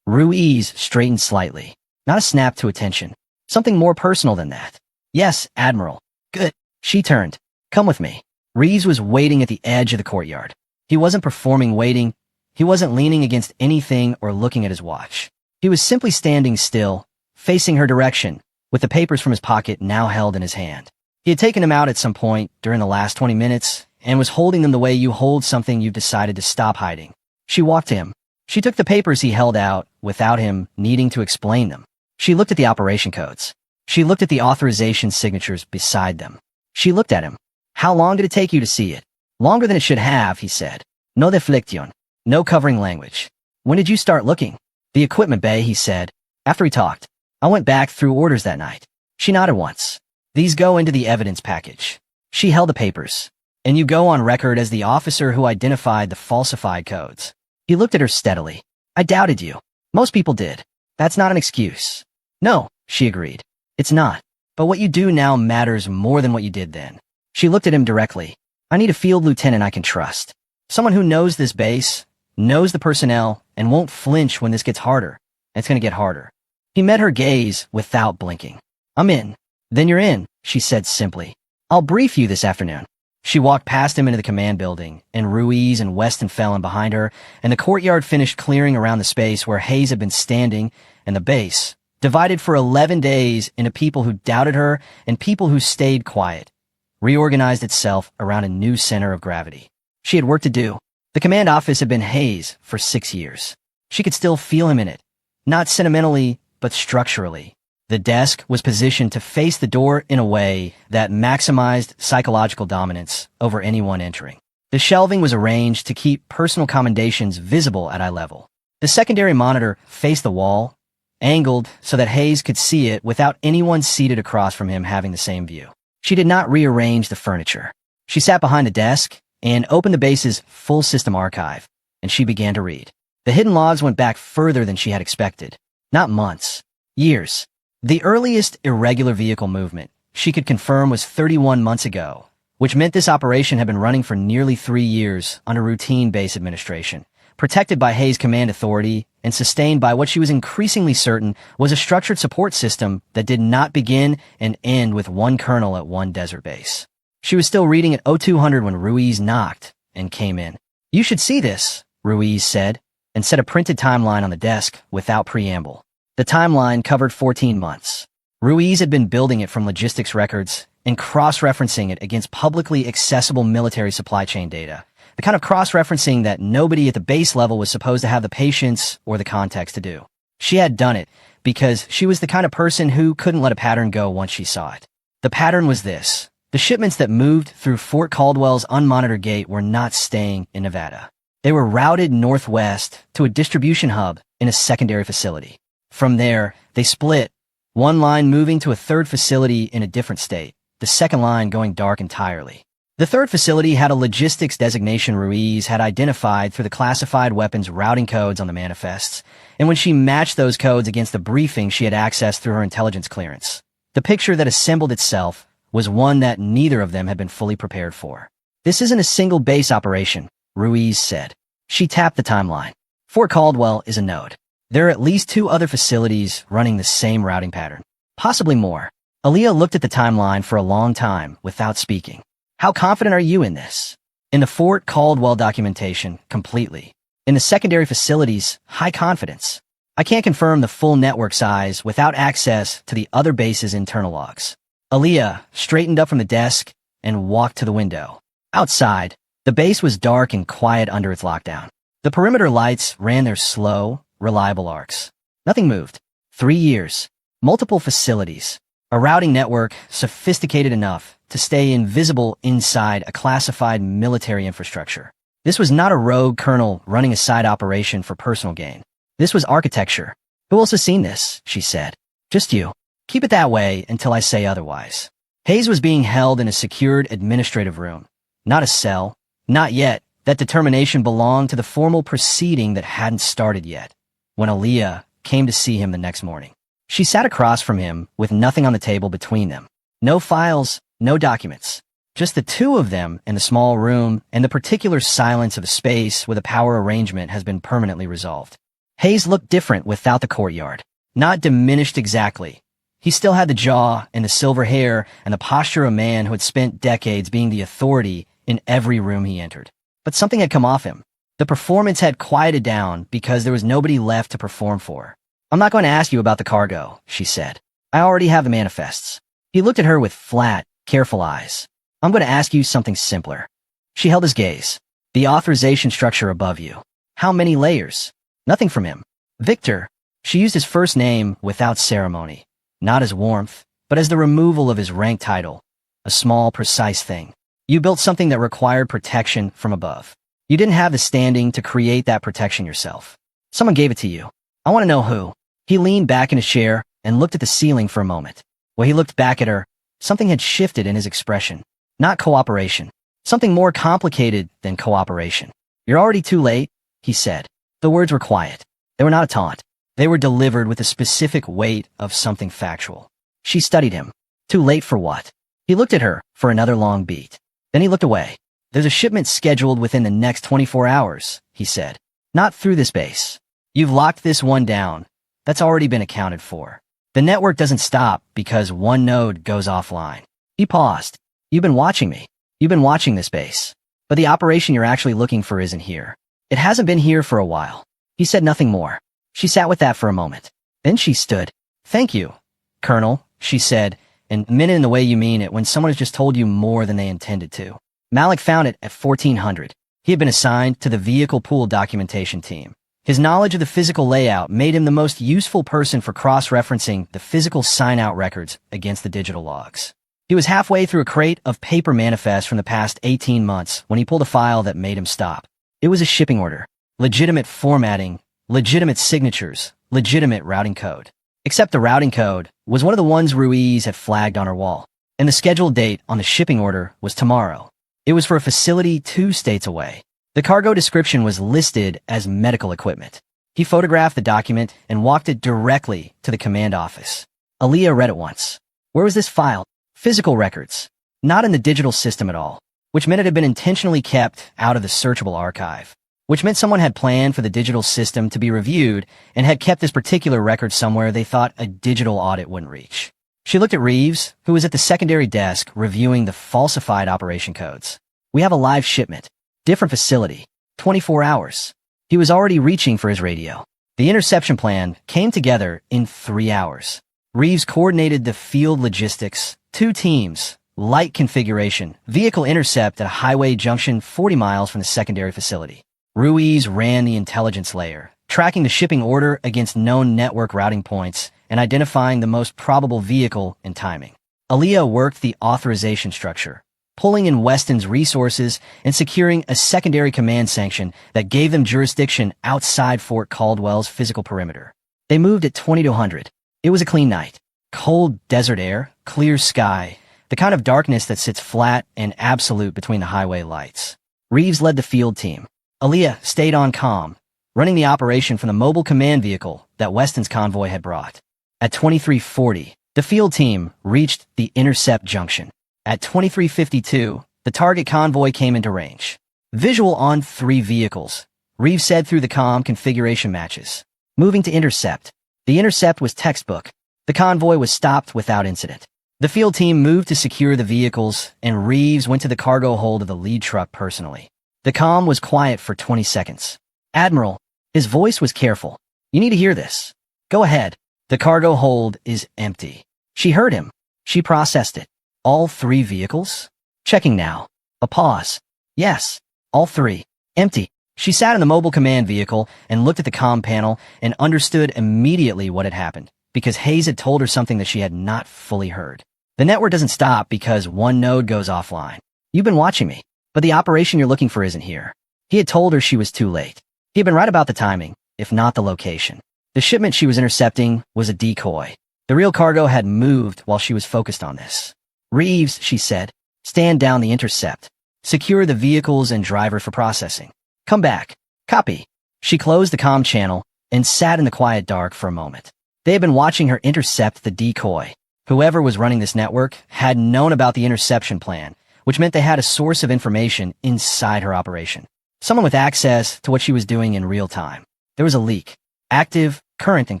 A: Ruiz straightened slightly. Not a snap to attention. Something more personal than that. Yes, Admiral. Good. She turned. Come with me. Ruiz was waiting at the edge of the courtyard. He wasn't performing waiting. He wasn't leaning against anything or looking at his watch. He was simply standing still, facing her direction, with the papers from his pocket now held in his hand. He had taken them out at some point during the last 20 minutes and was holding them the way you hold something you've decided to stop hiding. She walked to him. She took the papers he held out without him needing to explain them. She looked at the operation codes. She looked at the authorization signatures beside them. She looked at him. How long did it take you to see it? Longer than it should have, he said. No deflection. No covering language. When did you start looking? The equipment bay, he said. After he talked, I went back through orders that night. She nodded once. These go into the evidence package. She held the papers. And you go on record as the officer who identified the falsified codes. He looked at her steadily. I doubted you. Most people did. That's not an excuse. No, she agreed. It's not. But what you do now matters more than what you did then. She looked at him directly. I need a field lieutenant I can trust. Someone who knows this base, knows the personnel, and won't flinch when this gets harder. It's going to get harder. He met her gaze without blinking. I'm in. Then you're in, she said simply. I'll brief you this afternoon. She walked past him into the command building, and Ruiz and Weston fell in behind her, and the courtyard finished clearing around the space where Hayes had been standing, and the base, divided for 11 days into people who doubted her and people who stayed quiet, reorganized itself around a new center of gravity. She had work to do. The command office had been Hayes for 6 years. She could still feel him in it, not sentimentally, but structurally. The desk was positioned to face the door in a way that maximized psychological dominance over anyone entering. The shelving was arranged to keep personal commendations visible at eye level. The secondary monitor faced the wall, angled so that Hayes could see it without anyone seated across from him having the same view. She did not rearrange the furniture. She sat behind the desk and opened the base's full system archive, and she began to read. The hidden logs went back further than she had expected. Not months. Years. The earliest irregular vehicle movement she could confirm was 31 months ago, which meant this operation had been running for nearly 3 years under routine base administration, protected by Hayes' command authority and sustained by what she was increasingly certain was a structured support system that did not begin and end with one colonel at one desert base. She was still reading at 0200 when Ruiz knocked and came in. You should see this, Ruiz said, and set a printed timeline on the desk without preamble. The timeline covered 14 months. Ruiz had been building it from logistics records and cross-referencing it against publicly accessible military supply chain data, the kind of cross-referencing that nobody at the base level was supposed to have the patience or the context to do. She had done it because she was the kind of person who couldn't let a pattern go once she saw it. The pattern was this. The shipments that moved through Fort Caldwell's unmonitored gate were not staying in Nevada. They were routed northwest to a distribution hub in a secondary facility. From there, they split, one line moving to a third facility in a different state, the second line going dark entirely. The third facility had a logistics designation Ruiz had identified through the classified weapons routing codes on the manifests, and when she matched those codes against the briefing she had accessed through her intelligence clearance, the picture that assembled itself was one that neither of them had been fully prepared for. This isn't a single base operation, Ruiz said. She tapped the timeline. Fort Caldwell is a node. There are at least 2 other facilities running the same routing pattern. Possibly more. Aaliyah looked at the timeline for a long time without speaking. How confident are you in this? In the Fort Caldwell documentation, completely. In the secondary facilities, high confidence. I can't confirm the full network size without access to the other base's internal logs. Aaliyah straightened up from the desk and walked to the window. Outside, the base was dark and quiet under its lockdown. The perimeter lights ran their slow, reliable arcs. Nothing moved. 3 years. Multiple facilities. A routing network sophisticated enough to stay invisible inside a classified military infrastructure. This was not a rogue colonel running a side operation for personal gain. This was architecture. Who else has seen this? She said. Just you. Keep it that way until I say otherwise. Hayes was being held in a secured administrative room. Not a cell. Not yet. That determination belonged to the formal proceeding that hadn't started yet. When Aaliyah came to see him the next morning, she sat across from him with nothing on the table between them. No files, no documents. Just the two of them in the small room, and the particular silence of a space with a power arrangement has been permanently resolved. Hayes looked different without the courtyard. Not diminished exactly. He still had the jaw and the silver hair and the posture of a man who had spent decades being the authority in every room he entered. But something had come off him. The performance had quieted down because there was nobody left to perform for. "I'm not going to ask you about the cargo," she said. "I already have the manifests." He looked at her with flat, careful eyes. "I'm going to ask you something simpler." She held his gaze. "The authorization structure above you. How many layers?" Nothing from him. "Victor." She used his first name without ceremony. Not as warmth, but as the removal of his rank title. A small, precise thing. "You built something that required protection from above. You didn't have the standing to create that protection yourself. Someone gave it to you. I want to know who." He leaned back in his chair and looked at the ceiling for a moment. While he looked back at her, something had shifted in his expression. Not cooperation. Something more complicated than cooperation. "You're already too late," he said. The words were quiet. They were not a taunt. They were delivered with the specific weight of something factual. She studied him. Too late for what? He looked at her for another long beat. Then he looked away. "There's a shipment scheduled within the next 24 hours, he said. "Not through this base. You've locked this one down. That's already been accounted for. The network doesn't stop because one node goes offline." He paused. "You've been watching me. You've been watching this base. But the operation you're actually looking for isn't here. It hasn't been here for a while." He said nothing more. She sat with that for a moment. Then she stood. "Thank you, Colonel," she said, and meant it in the way you mean it when someone has just told you more than they intended to. Malik found it at 1400. He had been assigned to the vehicle pool documentation team. His knowledge of the physical layout made him the most useful person for cross-referencing the physical sign-out records against the digital logs. He was halfway through a crate of paper manifests from the past 18 months when he pulled a file that made him stop. It was a shipping order. Legitimate formatting, legitimate signatures, legitimate routing code. Except the routing code was one of the ones Ruiz had flagged on her wall, and the scheduled date on the shipping order was tomorrow. It was for a facility 2 states away. The cargo description was listed as medical equipment. He photographed the document and walked it directly to the command office. Aaliyah read it once. Where was this file? Physical records. Not in the digital system at all, which meant it had been intentionally kept out of the searchable archive, which meant someone had planned for the digital system to be reviewed and had kept this particular record somewhere they thought a digital audit wouldn't reach. She looked at Reeves, who was at the secondary desk reviewing the falsified operation codes. "We have a live shipment. Different facility. 24 hours. He was already reaching for his radio. The interception plan came together in 3 hours. Reeves coordinated the field logistics, 2 teams, light configuration, vehicle intercept at a highway junction 40 miles from the secondary facility. Ruiz ran the intelligence layer, tracking the shipping order against known network routing points and identifying the most probable vehicle and timing. Aaliyah worked the authorization structure, pulling in Weston's resources and securing a secondary command sanction that gave them jurisdiction outside Fort Caldwell's physical perimeter. They moved at 2200. It was a clean night. Cold desert air, clear sky, the kind of darkness that sits flat and absolute between the highway lights. Reeves led the field team. Aaliyah stayed on comm, running the operation from the mobile command vehicle that Weston's convoy had brought. At 2340, the field team reached the intercept junction. At 2352, the target convoy came into range. Visual on 3 vehicles. Reeves said through the comm configuration matches. Moving to intercept. The intercept was textbook. The convoy was stopped without incident. The field team moved to secure the vehicles, and Reeves went to the cargo hold of the lead truck personally. The comm was quiet for 20 seconds. "Admiral," his voice was careful. "You need to hear this. Go ahead. The cargo hold is empty." She heard him. She processed it. "All 3 vehicles?" "Checking now." A pause. "Yes. All 3. Empty." She sat in the mobile command vehicle and looked at the comm panel and understood immediately what had happened, because Hayes had told her something that she had not fully heard. The network doesn't stop because one node goes offline. "You've been watching me, but the operation you're looking for isn't here." He had told her she was too late. He had been right about the timing, if not the location. The shipment she was intercepting was a decoy. The real cargo had moved while she was focused on this. "Reeves," she said, "stand down the intercept. Secure the vehicles and driver for processing. Come back. Copy." She closed the comm channel and sat in the quiet dark for a moment. They had been watching her intercept the decoy. Whoever was running this network had known about the interception plan, which meant they had a source of information inside her operation. Someone with access to what she was doing in real time. There was a leak. Active, current, and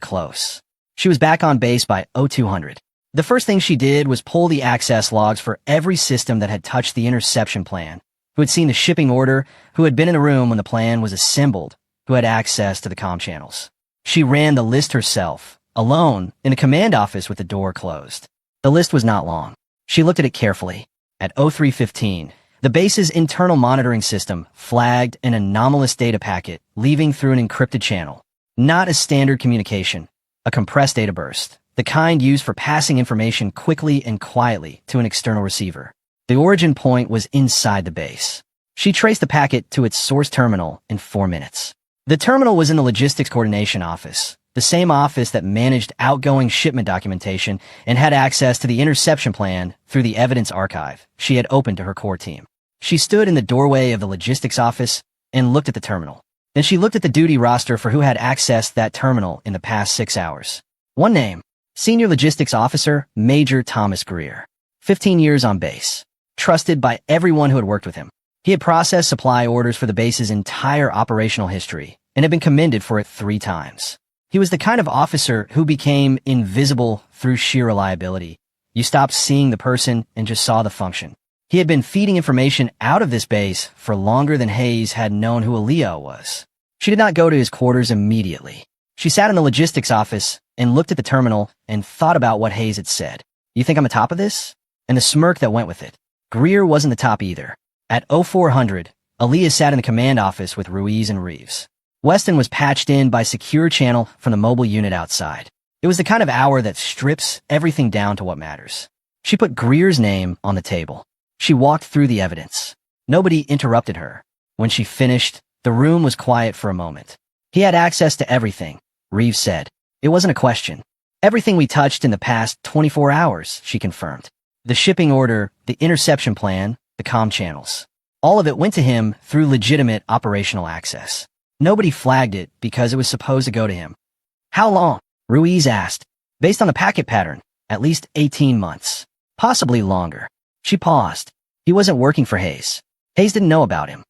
A: close. She was back on base by 0200. The first thing she did was pull the access logs for every system that had touched the interception plan, who had seen the shipping order, who had been in the room when the plan was assembled, who had access to the comm channels. She ran the list herself, alone, in a command office with the door closed. The list was not long. She looked at it carefully. At 0315, the base's internal monitoring system flagged an anomalous data packet leaving through an encrypted channel. Not a standard communication, a compressed data burst, the kind used for passing information quickly and quietly to an external receiver. The origin point was inside the base. She traced the packet to its source terminal in 4 minutes. The terminal was in the logistics coordination office, the same office that managed outgoing shipment documentation and had access to the interception plan through the evidence archive she had opened to her core team. She stood in the doorway of the logistics office and looked at the terminal. Then she looked at the duty roster for who had accessed that terminal in the past 6 hours. One name, Senior Logistics Officer Major Thomas Greer. 15 years on base. Trusted by everyone who had worked with him. He had processed supply orders for the base's entire operational history and had been commended for it 3 times. He was the kind of officer who became invisible through sheer reliability. You stopped seeing the person and just saw the function. He had been feeding information out of this base for longer than Hayes had known who Aaliyah was. She did not go to his quarters immediately. She sat in the logistics office and looked at the terminal and thought about what Hayes had said. You think I'm on top of this? And the smirk that went with it. Greer wasn't the top either. At 0400, Aaliyah sat in the command office with Ruiz and Reeves. Weston was patched in by secure channel from the mobile unit outside. It was the kind of hour that strips everything down to what matters. She put Greer's name on the table. She walked through the evidence. Nobody interrupted her. When she finished, the room was quiet for a moment. He had access to everything, Reeves said. It wasn't a question. Everything we touched in the past 24 hours, she confirmed. The shipping order, the interception plan, the comm channels. All of it went to him through legitimate operational access. Nobody flagged it because it was supposed to go to him. How long? Ruiz asked. Based on the packet pattern, at least 18 months. Possibly longer. She paused. He wasn't working for Hayes. Hayes didn't know about him.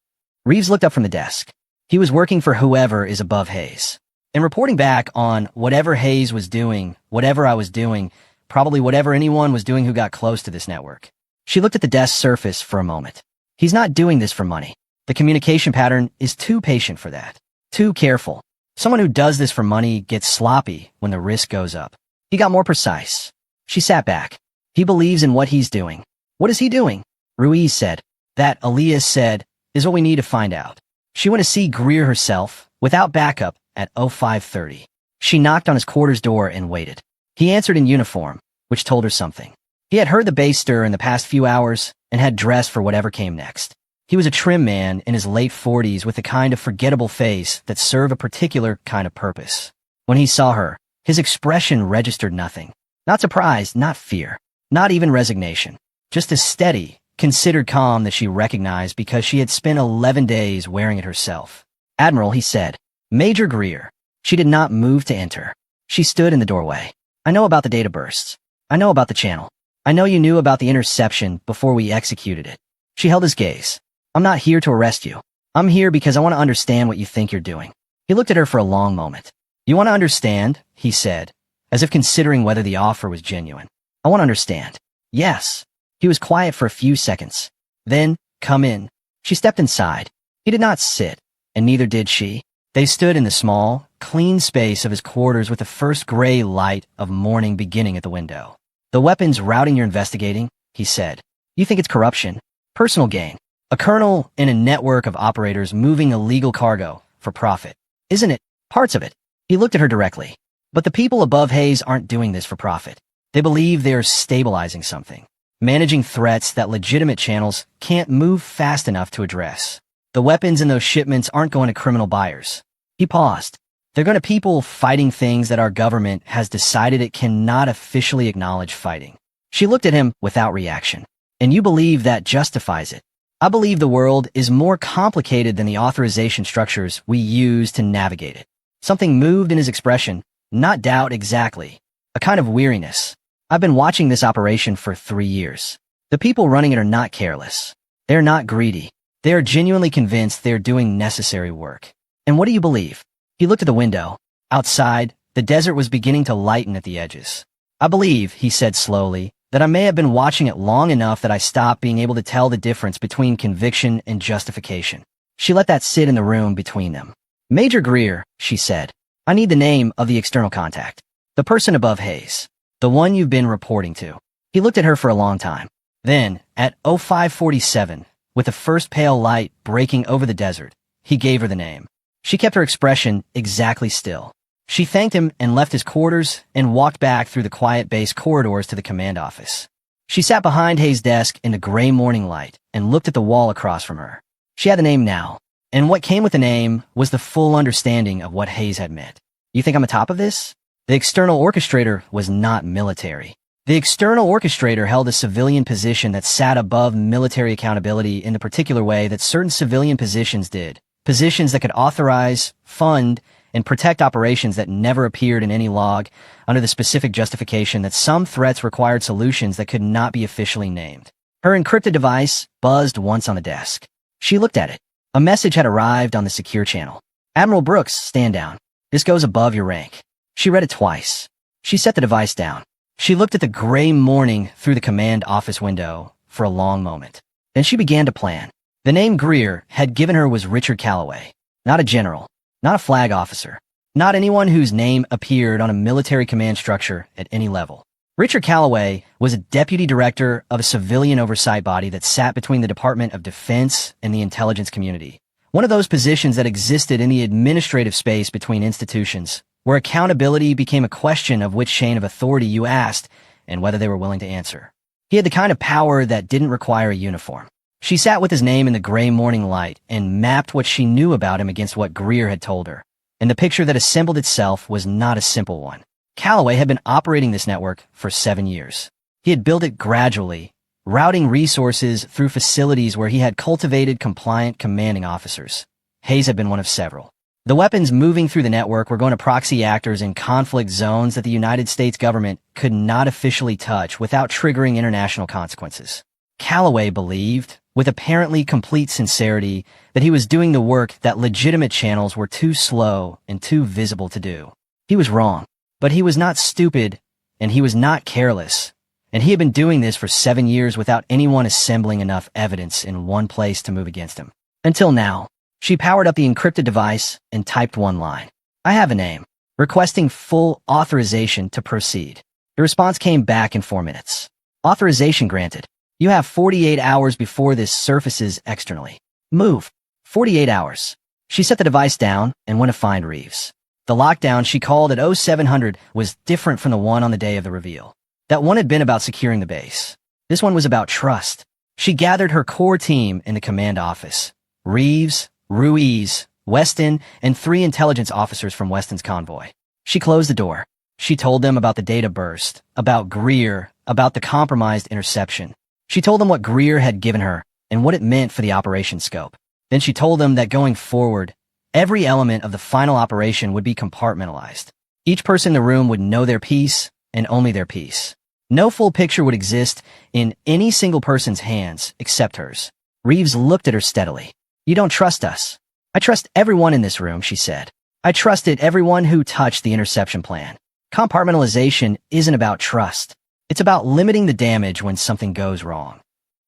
A: Reeves looked up from the desk. He was working for whoever is above Hayes. And reporting back on whatever Hayes was doing, whatever I was doing, probably whatever anyone was doing who got close to this network. She looked at the desk surface for a moment. He's not doing this for money. The communication pattern is too patient for that. Too careful. Someone who does this for money gets sloppy when the risk goes up. He got more precise. She sat back. He believes in what he's doing. What is he doing? Ruiz said. That, Aaliyah said, is what we need to find out. She went to see Greer herself, without backup, at 0530. She knocked on his quarters door and waited. He answered in uniform, which told her something. He had heard the base stir in the past few hours and had dressed for whatever came next. He was a trim man in his late 40s with a kind of forgettable face that served a particular kind of purpose. When he saw her, his expression registered nothing. Not surprise, not fear, not even resignation. Just a steady, considered calm that she recognized because she had spent 11 days wearing it herself. Admiral, he said. Major Greer. She did not move to enter. She stood in the doorway. I know about the data bursts. I know about the channel. I know you knew about the interception before we executed it. She held his gaze. I'm not here to arrest you. I'm here because I want to understand what you think you're doing. He looked at her for a long moment. You want to understand? He said, as if considering whether the offer was genuine. I want to understand. Yes. He was quiet for a few seconds. Then, come in. She stepped inside. He did not sit, and neither did she. They stood in the small, clean space of his quarters with the first gray light of morning beginning at the window. The weapons routing you're investigating, he said. You think it's corruption? Personal gain. A colonel in a network of operators moving illegal cargo for profit. Isn't it? Parts of it. He looked at her directly. But the people above Hayes aren't doing this for profit. They believe they are stabilizing something. Managing threats that legitimate channels can't move fast enough to address. The weapons in those shipments aren't going to criminal buyers. He paused. They're going to people fighting things that our government has decided it cannot officially acknowledge fighting. She looked at him without reaction. And you believe that justifies it. I believe the world is more complicated than the authorization structures we use to navigate it. Something moved in his expression, not doubt exactly, a kind of weariness. I've been watching this operation for 3 years. The people running it are not careless. They are not greedy. They are genuinely convinced they are doing necessary work. And what do you believe? He looked at the window. Outside, the desert was beginning to lighten at the edges. I believe, he said slowly, that I may have been watching it long enough that I stopped being able to tell the difference between conviction and justification. She let that sit in the room between them. Major Greer, she said. I need the name of the external contact. The person above Hayes. The one you've been reporting to. He looked at her for a long time. Then, at 0547, with the first pale light breaking over the desert, he gave her the name. She kept her expression exactly still. She thanked him and left his quarters and walked back through the quiet base corridors to the command office. She sat behind Hayes' desk in the gray morning light and looked at the wall across from her. She had the name now, and what came with the name was the full understanding of what Hayes had meant. You think I'm on top of this? The external orchestrator was not military. The external orchestrator held a civilian position that sat above military accountability in the particular way that certain civilian positions did. Positions that could authorize, fund, and protect operations that never appeared in any log under the specific justification that some threats required solutions that could not be officially named. Her encrypted device buzzed once on the desk. She looked at it. A message had arrived on the secure channel. Admiral Brooks, stand down. This goes above your rank. She read it twice. She set the device down. She looked at the gray morning through the command office window for a long moment. Then she began to plan. The name Greer had given her was Richard Calloway, not a general, not a flag officer, not anyone whose name appeared on a military command structure at any level. Richard Calloway was a deputy director of a civilian oversight body that sat between the Department of Defense and the intelligence community, one of those positions that existed in the administrative space between institutions, where accountability became a question of which chain of authority you asked and whether they were willing to answer. He had the kind of power that didn't require a uniform. She sat with his name in the gray morning light and mapped what she knew about him against what Greer had told her. And the picture that assembled itself was not a simple one. Calloway had been operating this network for 7 years. He had built it gradually, routing resources through facilities where he had cultivated compliant commanding officers. Hayes had been one of several. The weapons moving through the network were going to proxy actors in conflict zones that the United States government could not officially touch without triggering international consequences. Calloway believed, with apparently complete sincerity, that he was doing the work that legitimate channels were too slow and too visible to do. He was wrong, but he was not stupid, and he was not careless, and he had been doing this for 7 years without anyone assembling enough evidence in one place to move against him. Until now. She powered up the encrypted device and typed one line. I have a name. Requesting full authorization to proceed. The response came back in 4 minutes. Authorization granted. You have 48 hours before this surfaces externally. Move. 48 hours. She set the device down and went to find Reeves. The lockdown she called at 0700 was different from the one on the day of the reveal. That one had been about securing the base. This one was about trust. She gathered her core team in the command office. Reeves, Ruiz, Weston, and 3 intelligence officers from Weston's convoy. She closed the door. She told them about the data burst, about Greer, about the compromised interception. She told them what Greer had given her and what it meant for the operation scope. Then she told them that going forward, every element of the final operation would be compartmentalized. Each person in the room would know their piece and only their piece. No full picture would exist in any single person's hands except hers. Reeves looked at her steadily. You don't trust us. I trust everyone in this room, she said. I trusted everyone who touched the interception plan. Compartmentalization isn't about trust. It's about limiting the damage when something goes wrong.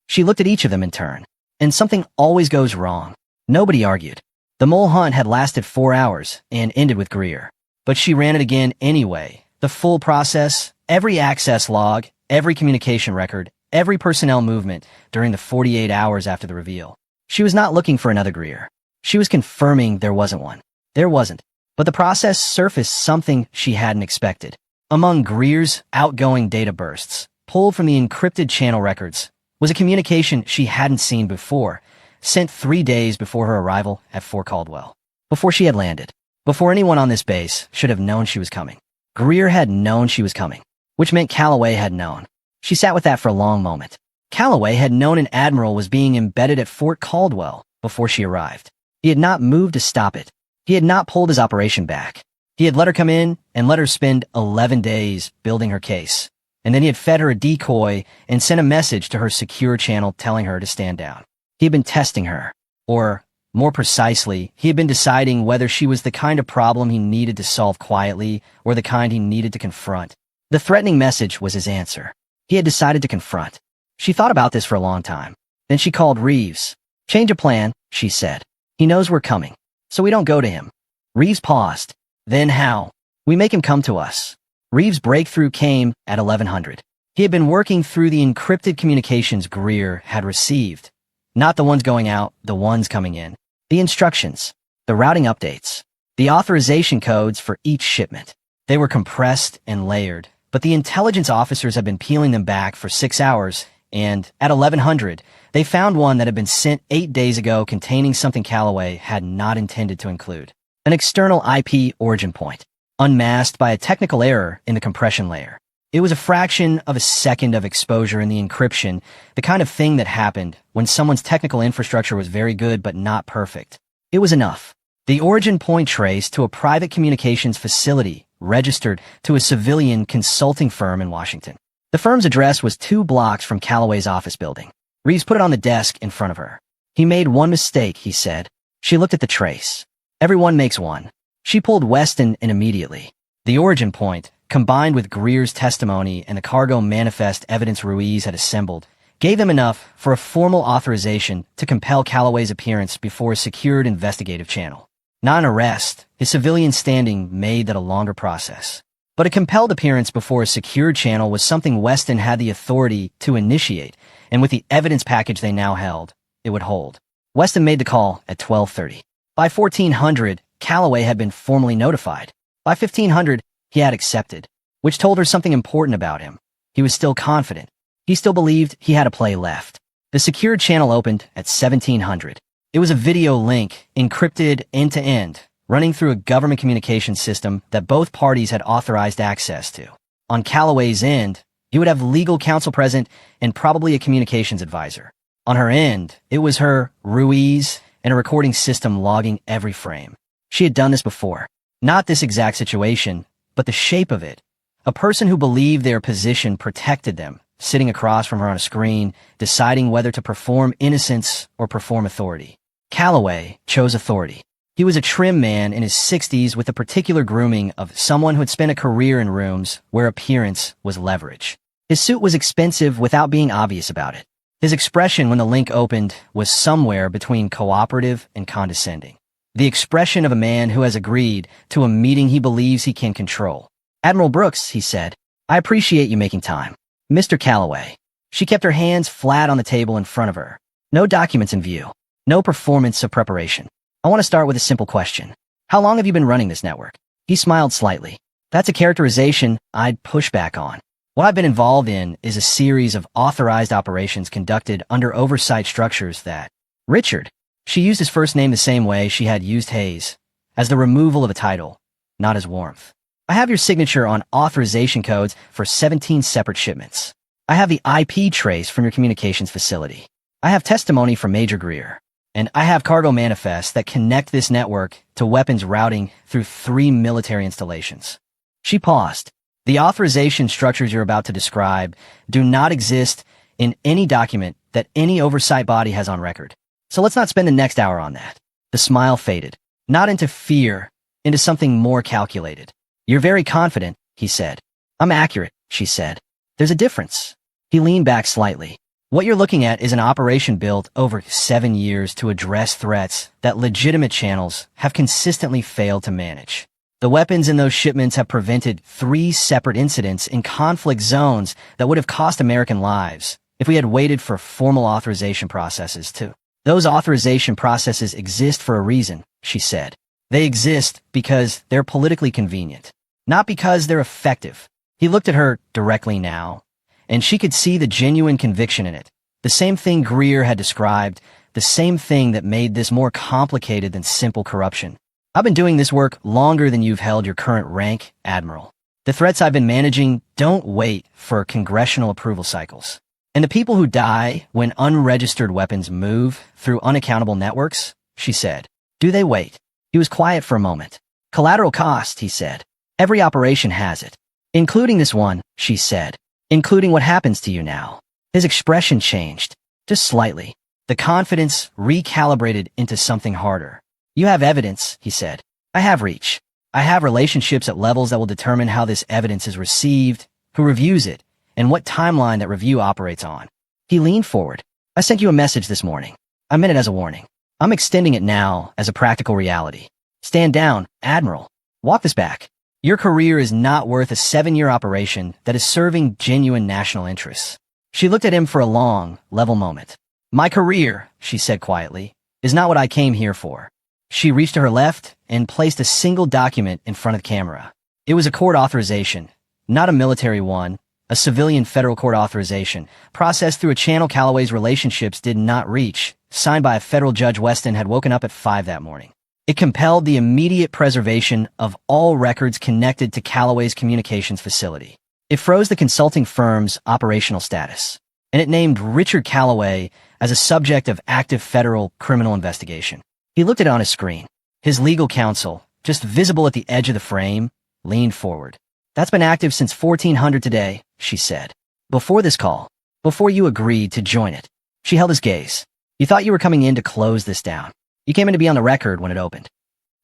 A: She looked at each of them in turn. And something always goes wrong. Nobody argued. The mole hunt had lasted 4 hours and ended with Greer. But she ran it again anyway. The full process, every access log, every communication record, every personnel movement during the 48 hours after the reveal. She was not looking for another Greer. She was confirming there wasn't one. There wasn't. But the process surfaced something she hadn't expected. Among Greer's outgoing data bursts, pulled from the encrypted channel records, was a communication she hadn't seen before, sent 3 days before her arrival at Fort Caldwell. Before she had landed. Before anyone on this base should have known she was coming. Greer had known she was coming, which meant Calloway had known. She sat with that for a long moment. Calloway had known an Admiral was being embedded at Fort Caldwell before she arrived. He had not moved to stop it. He had not pulled his operation back. He had let her come in and let her spend 11 days building her case. and then he had fed her a decoy and sent a message to her secure channel telling her to stand down. He had been testing her. Or, more precisely, he had been deciding whether she was the kind of problem he needed to solve quietly or the kind he needed to confront. The threatening message was his answer. He had decided to confront. She thought about this for a long time. Then she called Reeves. "Change of plan," she said. "He knows we're coming, so we don't go to him." Reeves paused. "Then how? We make him come to us." Reeves' breakthrough came at 1100. He had been working through the encrypted communications Greer had received. Not the ones going out, the ones coming in. The instructions, the routing updates, the authorization codes for each shipment. They were compressed and layered, but the intelligence officers had been peeling them back for 6 hours, and at 1100, they found one that had been sent 8 days ago containing something Calloway had not intended to include. An external IP origin point, unmasked by a technical error in the compression layer. It was a fraction of a second of exposure in the encryption, the kind of thing that happened when someone's technical infrastructure was very good but not perfect. It was enough. The origin point traced to a private communications facility registered to a civilian consulting firm in Washington. The firm's address was 2 blocks from Calloway's office building. Reeves put it on the desk in front of her. "He made one mistake," he said. She looked at the trace. "Everyone makes one." She pulled Weston in immediately. The origin point, combined with Greer's testimony and the cargo manifest evidence Ruiz had assembled, gave him enough for a formal authorization to compel Calloway's appearance before a secured investigative channel. Not an arrest. His civilian standing made that a longer process. But a compelled appearance before a secured channel was something Weston had the authority to initiate, and with the evidence package they now held, it would hold. Weston made the call at 12:30. By 1400, Calloway had been formally notified. By 1500, he had accepted, which told her something important about him. He was still confident. He still believed he had a play left. The secured channel opened at 1700. It was a video link, encrypted end-to-end, running through a government communications system that both parties had authorized access to. On Calloway's end, he would have legal counsel present and probably a communications advisor. On her end, it was her, Ruiz, and a recording system logging every frame. She had done this before. Not this exact situation, but the shape of it. A person who believed their position protected them, sitting across from her on a screen, deciding whether to perform innocence or perform authority. Calloway chose authority. He was a trim man in his 60s with the particular grooming of someone who had spent a career in rooms where appearance was leverage. His suit was expensive without being obvious about it. His expression when the link opened was somewhere between cooperative and condescending. The expression of a man who has agreed to a meeting he believes he can control. "Admiral Brooks," he said, "I appreciate you making time." "Mr. Calloway." She kept her hands flat on the table in front of her. No documents in view. No performance of preparation. "I want to start with a simple question. How long have you been running this network?" He smiled slightly. "That's a characterization I'd push back on. What I've been involved in is a series of authorized operations conducted under oversight structures that..." Richard. She used his first name the same way she had used Hayes, as the removal of a title, not as warmth. "I have your signature on authorization codes for 17 separate shipments. I have the IP trace from your communications facility. I have testimony from Major Greer. And I have cargo manifests that connect this network to weapons routing through 3 military installations." She paused. "The authorization structures you're about to describe do not exist in any document that any oversight body has on record. So let's not spend the next hour on that." The smile faded, not into fear, into something more calculated. "You're very confident," he said. "I'm accurate," she said. "There's a difference." He leaned back slightly. "What you're looking at is an operation built over 7 years to address threats that legitimate channels have consistently failed to manage. The weapons in those shipments have prevented 3 separate incidents in conflict zones that would have cost American lives if we had waited for formal authorization processes too. Those authorization processes exist for a reason," she said. "They exist because they're politically convenient, not because they're effective." He looked at her directly now, and she could see the genuine conviction in it. The same thing Greer had described, the same thing that made this more complicated than simple corruption. "I've been doing this work longer than you've held your current rank, Admiral. The threats I've been managing don't wait for congressional approval cycles. And the people who die when unregistered weapons move through unaccountable networks," she said, "do they wait?" He was quiet for a moment. "Collateral cost," he said. "Every operation has it. Including this one," she said. including what happens to you now. His expression changed, just slightly. The confidence recalibrated into something harder. You have evidence, he said. I have reach. I have relationships at levels that will determine how this evidence is received, who reviews it, and what timeline that review operates on. He leaned forward. I sent you a message this morning. I meant it as a warning. I'm extending it now as a practical reality. Stand down, Admiral. Walk this back. Your career is not worth a 7-year operation that is serving genuine national interests. She looked at him for a long, level moment. My career, she said quietly, is not what I came here for. She reached to her left and placed a single document in front of the camera. It was a court authorization, not a military one, a civilian federal court authorization, processed through a channel Calloway's relationships did not reach, signed by a federal judge Weston had woken up at 5 that morning. It compelled the immediate preservation of all records connected to Calloway's communications facility. It froze the consulting firm's operational status, and it named Richard Calloway as a subject of active federal criminal investigation. He looked at it on his screen. His legal counsel, just visible at the edge of the frame, leaned forward. That's been active since 1400 today, she said. Before this call, before you agreed to join it. She held his gaze. You thought you were coming in to close this down. You came in to be on the record when it opened.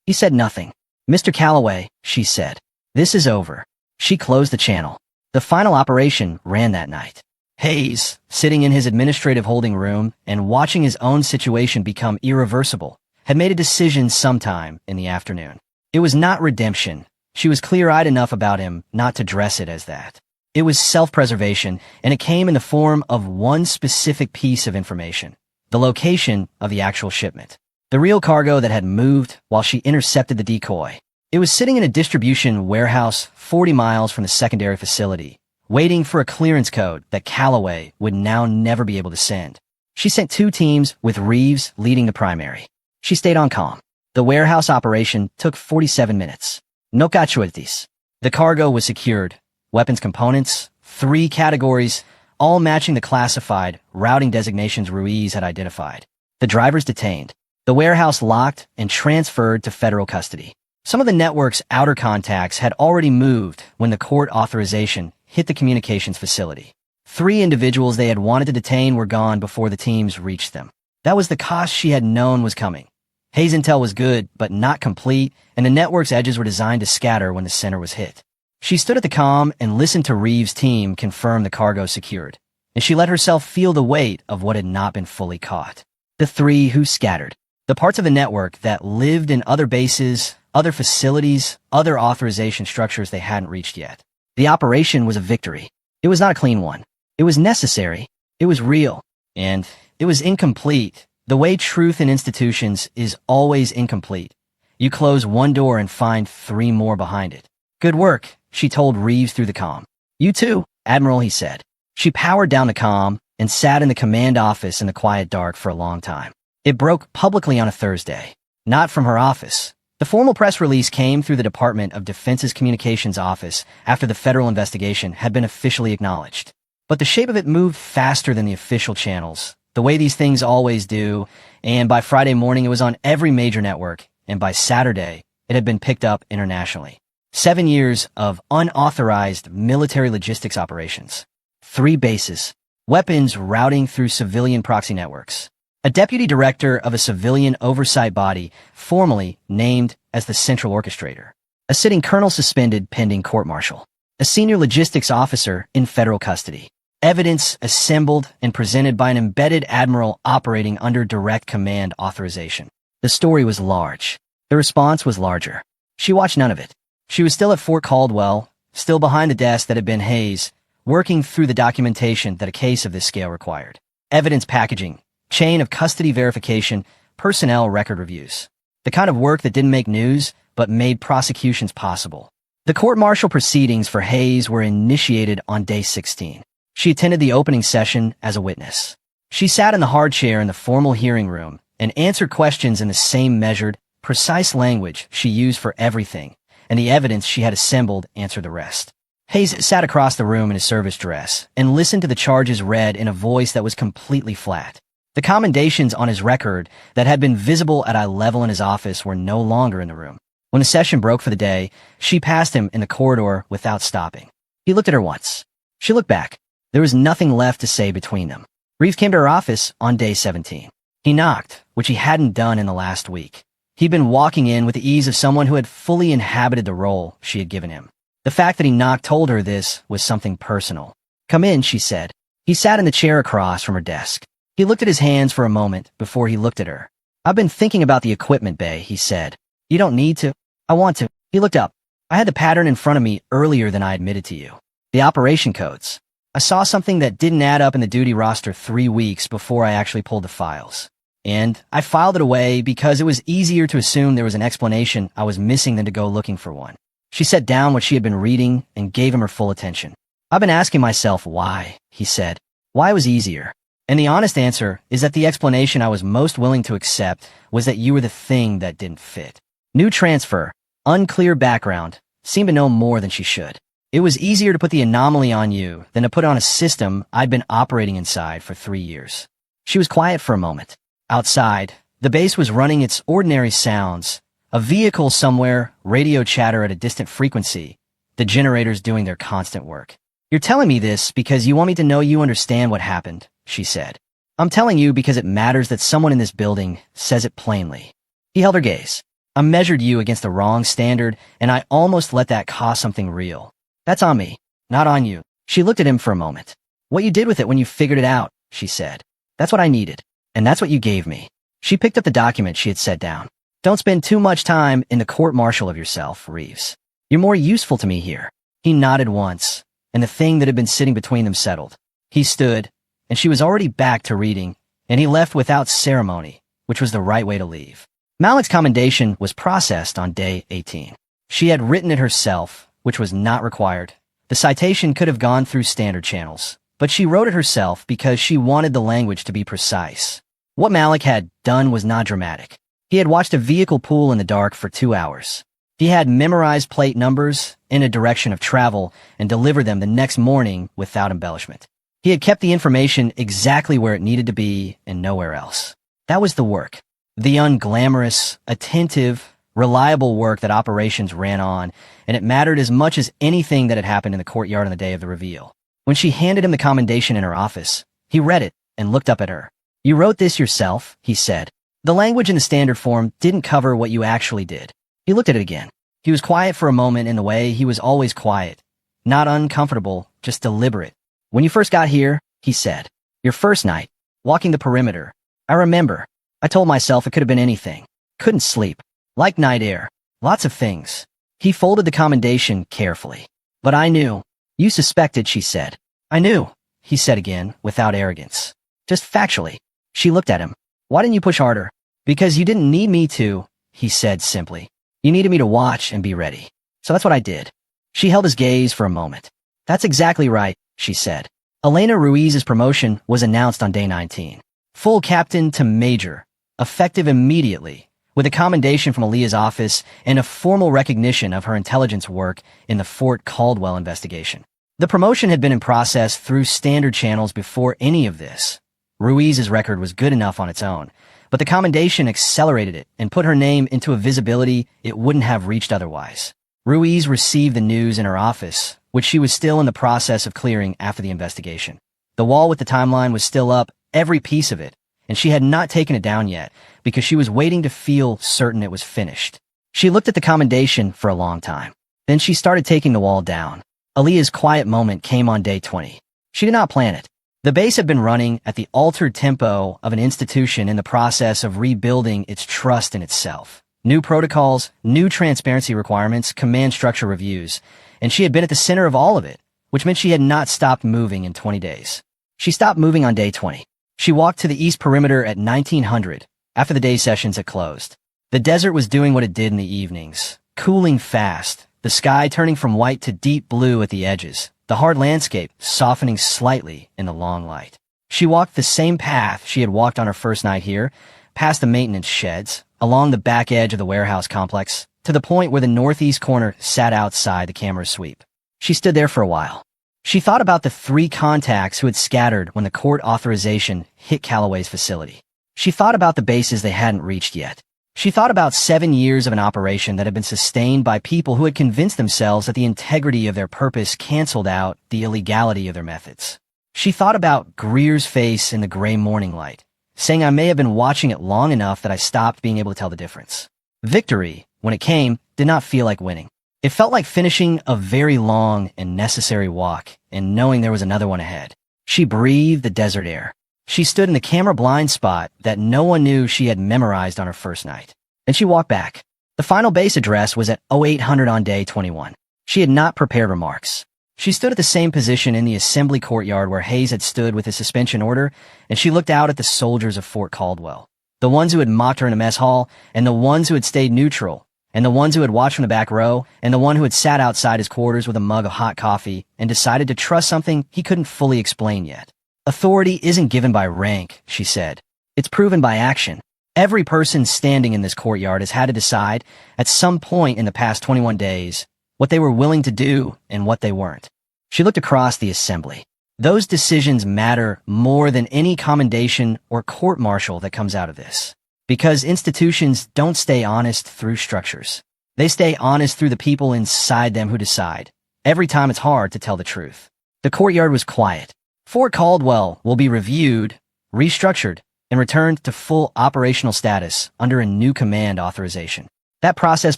A: He said nothing. Mr. Calloway, she said. This is over. She closed the channel. The final operation ran that night. Hayes, sitting in his administrative holding room and watching his own situation become irreversible, had made a decision sometime in the afternoon. It was not redemption. She was clear-eyed enough about him not to dress it as that. It was self-preservation, and it came in the form of one specific piece of information, the location of the actual shipment. The real cargo that had moved while she intercepted the decoy. It was sitting in a distribution warehouse 40 miles from the secondary facility, waiting for a clearance code that Calloway would now never be able to send. She sent 2 teams with Reeves leading the primary. She stayed on calm. The warehouse operation took 47 minutes. No casualties. The cargo was secured. Weapons components, 3 categories, all matching the classified routing designations Ruiz had identified. The drivers detained. The warehouse locked and transferred to federal custody. Some of the network's outer contacts had already moved when the court authorization hit the communications facility. 3 individuals they had wanted to detain were gone before the teams reached them. That was the cost she had known was coming. Hayes' intel was good, but not complete, and the network's edges were designed to scatter when the center was hit. She stood at the comm and listened to Reeves' team confirm the cargo secured, and she let herself feel the weight of what had not been fully caught. The 3 who scattered. The parts of the network that lived in other bases, other facilities, other authorization structures they hadn't reached yet. The operation was a victory. It was not a clean one. It was necessary. It was real. And it was incomplete. The way truth in institutions is always incomplete. You close one door and find 3 more behind it. Good work, she told Reeves through the comm. You too, Admiral, he said. She powered down the comm and sat in the command office in the quiet dark for a long time. It broke publicly on a Thursday. Not from her office. The formal press release came through the Department of Defense's communications office after the federal investigation had been officially acknowledged. But the shape of it moved faster than the official channels, the way these things always do, and by Friday morning it was on every major network, and by Saturday it had been picked up internationally. 7 years of unauthorized military logistics operations. 3 bases. Weapons routing through civilian proxy networks. A deputy director of a civilian oversight body, formally named as the central orchestrator. A sitting colonel suspended pending court-martial. A senior logistics officer in federal custody. Evidence assembled and presented by an embedded admiral operating under direct command authorization. The story was large. The response was larger. She watched none of it. She was still at Fort Caldwell, still behind the desk that had been Hayes, working through the documentation that a case of this scale required. Evidence packaging. Chain of custody verification, personnel record reviews. The kind of work that didn't make news, but made prosecutions possible. The court-martial proceedings for Hayes were initiated on day 16. She attended the opening session as a witness. She sat in the hard chair in the formal hearing room and answered questions in the same measured, precise language she used for everything, and the evidence she had assembled answered the rest. Hayes sat across the room in his service dress and listened to the charges read in a voice that was completely flat. The commendations on his record that had been visible at eye level in his office were no longer in the room. When the session broke for the day, she passed him in the corridor without stopping. He looked at her once. She looked back. There was nothing left to say between them. Reeves came to her office on day 17. He knocked, which he hadn't done in the last week. He'd been walking in with the ease of someone who had fully inhabited the role she had given him. The fact that he knocked told her this was something personal. "Come in," she said. He sat in the chair across from her desk. He looked at his hands for a moment before he looked at her. "I've been thinking about the equipment bay," he said. "You don't need to." "I want to." He looked up. "I had the pattern in front of me earlier than I admitted to you. The operation codes. I saw something that didn't add up in the duty roster 3 weeks before I actually pulled the files. And I filed it away because it was easier to assume there was an explanation I was missing than to go looking for one." She set down what she had been reading and gave him her full attention. "I've been asking myself why," he said. "Why it was easier. And the honest answer is that the explanation I was most willing to accept was that you were the thing that didn't fit. New transfer, unclear background, seemed to know more than she should. It was easier to put the anomaly on you than to put on a system I'd been operating inside for 3 years." She was quiet for a moment. Outside, the base was running its ordinary sounds. A vehicle somewhere, radio chatter at a distant frequency, the generators doing their constant work. "You're telling me this because you want me to know you understand what happened," she said. "I'm telling you because it matters that someone in this building says it plainly." He held her gaze. "I measured you against the wrong standard, and I almost let that cost something real. That's on me, not on you." She looked at him for a moment. "What you did with it when you figured it out," she said. "That's what I needed, and that's what you gave me." She picked up the document she had set down. "Don't spend too much time in the court-martial of yourself, Reeves. You're more useful to me here." He nodded once, and the thing that had been sitting between them settled. He stood, and she was already back to reading, and he left without ceremony, which was the right way to leave. Malik's commendation was processed on day 18. She had written it herself, which was not required. The citation could have gone through standard channels, but she wrote it herself because she wanted the language to be precise. What Malik had done was not dramatic. He had watched a vehicle pool in the dark for 2 hours. He had memorized plate numbers in a direction of travel and delivered them the next morning without embellishment. He had kept the information exactly where it needed to be and nowhere else. That was the work. The unglamorous, attentive, reliable work that operations ran on, and it mattered as much as anything that had happened in the courtyard on the day of the reveal. When she handed him the commendation in her office, he read it and looked up at her. "You wrote this yourself," he said. "The language in the standard form didn't cover what you actually did." He looked at it again. He was quiet for a moment in the way he was always quiet. Not uncomfortable, just deliberate. "When you first got here," he said, "your first night, walking the perimeter, I remember. I told myself it could have been anything. Couldn't sleep. Like night air. Lots of things." He folded the commendation carefully. "But I knew." "You suspected," she said. "I knew," he said again, without arrogance. "Just factually." She looked at him. "Why didn't you push harder?" "Because you didn't need me to," he said simply. "You needed me to watch and be ready. So that's what I did." She held his gaze for a moment. "That's exactly right," she said. Elena Ruiz's promotion was announced on day 19. Full captain to major, effective immediately, with a commendation from Aaliyah's office and a formal recognition of her intelligence work in the Fort Caldwell investigation. The promotion had been in process through standard channels before any of this. Ruiz's record was good enough on its own, but the commendation accelerated it and put her name into a visibility it wouldn't have reached otherwise. Ruiz received the news in her office, which she was still in the process of clearing after the investigation. The wall with the timeline was still up, every piece of it, and she had not taken it down yet because she was waiting to feel certain it was finished. She looked at the commendation for a long time. Then she started taking the wall down. Aaliyah's quiet moment came on day 20. She did not plan it. The base had been running at the altered tempo of an institution in the process of rebuilding its trust in itself. New protocols, new transparency requirements, command structure reviews, and she had been at the center of all of it, which meant she had not stopped moving in 20 days. She stopped moving on day 20. She walked to the east perimeter at 1900, after the day sessions had closed. The desert was doing what it did in the evenings, cooling fast, the sky turning from white to deep blue at the edges, the hard landscape softening slightly in the long light. She walked the same path she had walked on her first night here, past the maintenance sheds, along the back edge of the warehouse complex, to the point where the northeast corner sat outside the camera sweep. She stood there for a while. She thought about the 3 contacts who had scattered when the court authorization hit Calloway's facility. She thought about the bases they hadn't reached yet. She thought about 7 years of an operation that had been sustained by people who had convinced themselves that the integrity of their purpose canceled out the illegality of their methods. She thought about Greer's face in the gray morning light, saying I may have been watching it long enough that I stopped being able to tell the difference. Victory, when it came, did not feel like winning. It felt like finishing a very long and necessary walk and knowing there was another one ahead. She breathed the desert air. She stood in the camera blind spot that no one knew she had memorized on her first night. Then she walked back. The final base address was at 0800 on day 21. She had not prepared remarks. She stood at the same position in the assembly courtyard where Hayes had stood with his suspension order, and she looked out at the soldiers of Fort Caldwell. The ones who had mocked her in the mess hall, and the ones who had stayed neutral, and the ones who had watched from the back row, and the one who had sat outside his quarters with a mug of hot coffee and decided to trust something he couldn't fully explain yet. Authority isn't given by rank, she said. It's proven by action. Every person standing in this courtyard has had to decide, at some point in the past 21 days, what they were willing to do and what they weren't. She looked across the assembly. Those decisions matter more than any commendation or court-martial that comes out of this. Because institutions don't stay honest through structures. They stay honest through the people inside them who decide. Every time it's hard to tell the truth. The courtyard was quiet. Fort Caldwell will be reviewed, restructured, and returned to full operational status under a new command authorization. That process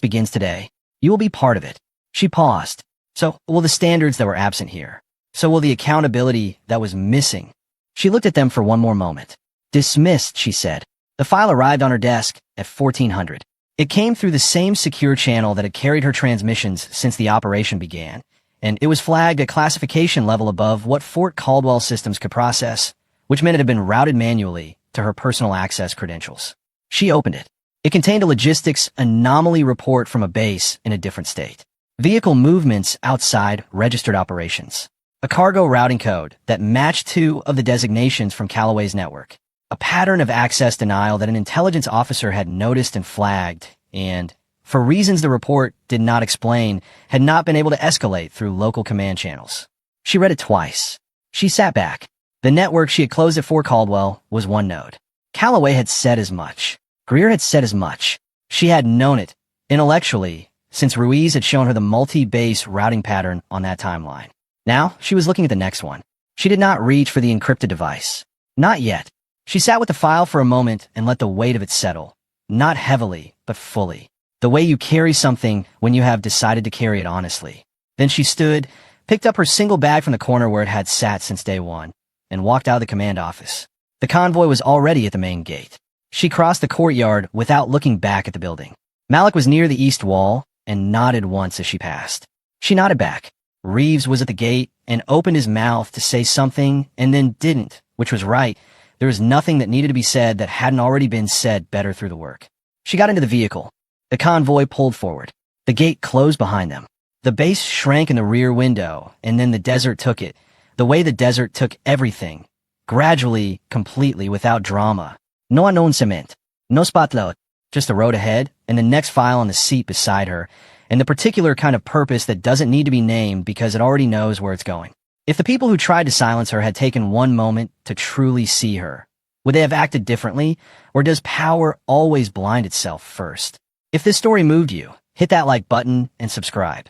A: begins today. You will be part of it. She paused. So will the standards that were absent here. So will the accountability that was missing. She looked at them for one more moment. Dismissed, she said. The file arrived on her desk at 1400. It came through the same secure channel that had carried her transmissions since the operation began, and it was flagged at classification level above what Fort Caldwell systems could process, which meant it had been routed manually to her personal access credentials. She opened it. It contained a logistics anomaly report from a base in a different state. Vehicle movements outside registered operations. A cargo routing code that matched 2 of the designations from Callaway's network. A pattern of access denial that an intelligence officer had noticed and flagged, and, for reasons the report did not explain, had not been able to escalate through local command channels. She read it twice. She sat back. The network she had closed at Fort Caldwell was one node. Callaway had said as much. Greer had said as much. She had known it, intellectually, since Ruiz had shown her the multi-base routing pattern on that timeline. Now, she was looking at the next one. She did not reach for the encrypted device. Not yet. She sat with the file for a moment and let the weight of it settle. Not heavily, but fully. The way you carry something when you have decided to carry it honestly. Then she stood, picked up her single bag from the corner where it had sat since day one, and walked out of the command office. The convoy was already at the main gate. She crossed the courtyard without looking back at the building. Malik was near the east wall and nodded once as she passed. She nodded back. Reeves was at the gate and opened his mouth to say something and then didn't, which was right. There was nothing that needed to be said that hadn't already been said better through the work. She got into the vehicle. The convoy pulled forward. The gate closed behind them. The base shrank in the rear window, and then the desert took it. The way the desert took everything. Gradually, completely, without drama. No annoncement. No spotlight. Just the road ahead, and the next file on the seat beside her, and the particular kind of purpose that doesn't need to be named because it already knows where it's going. If the people who tried to silence her had taken one moment to truly see her, would they have acted differently, or does power always blind itself first? If this story moved you, hit that like button and subscribe.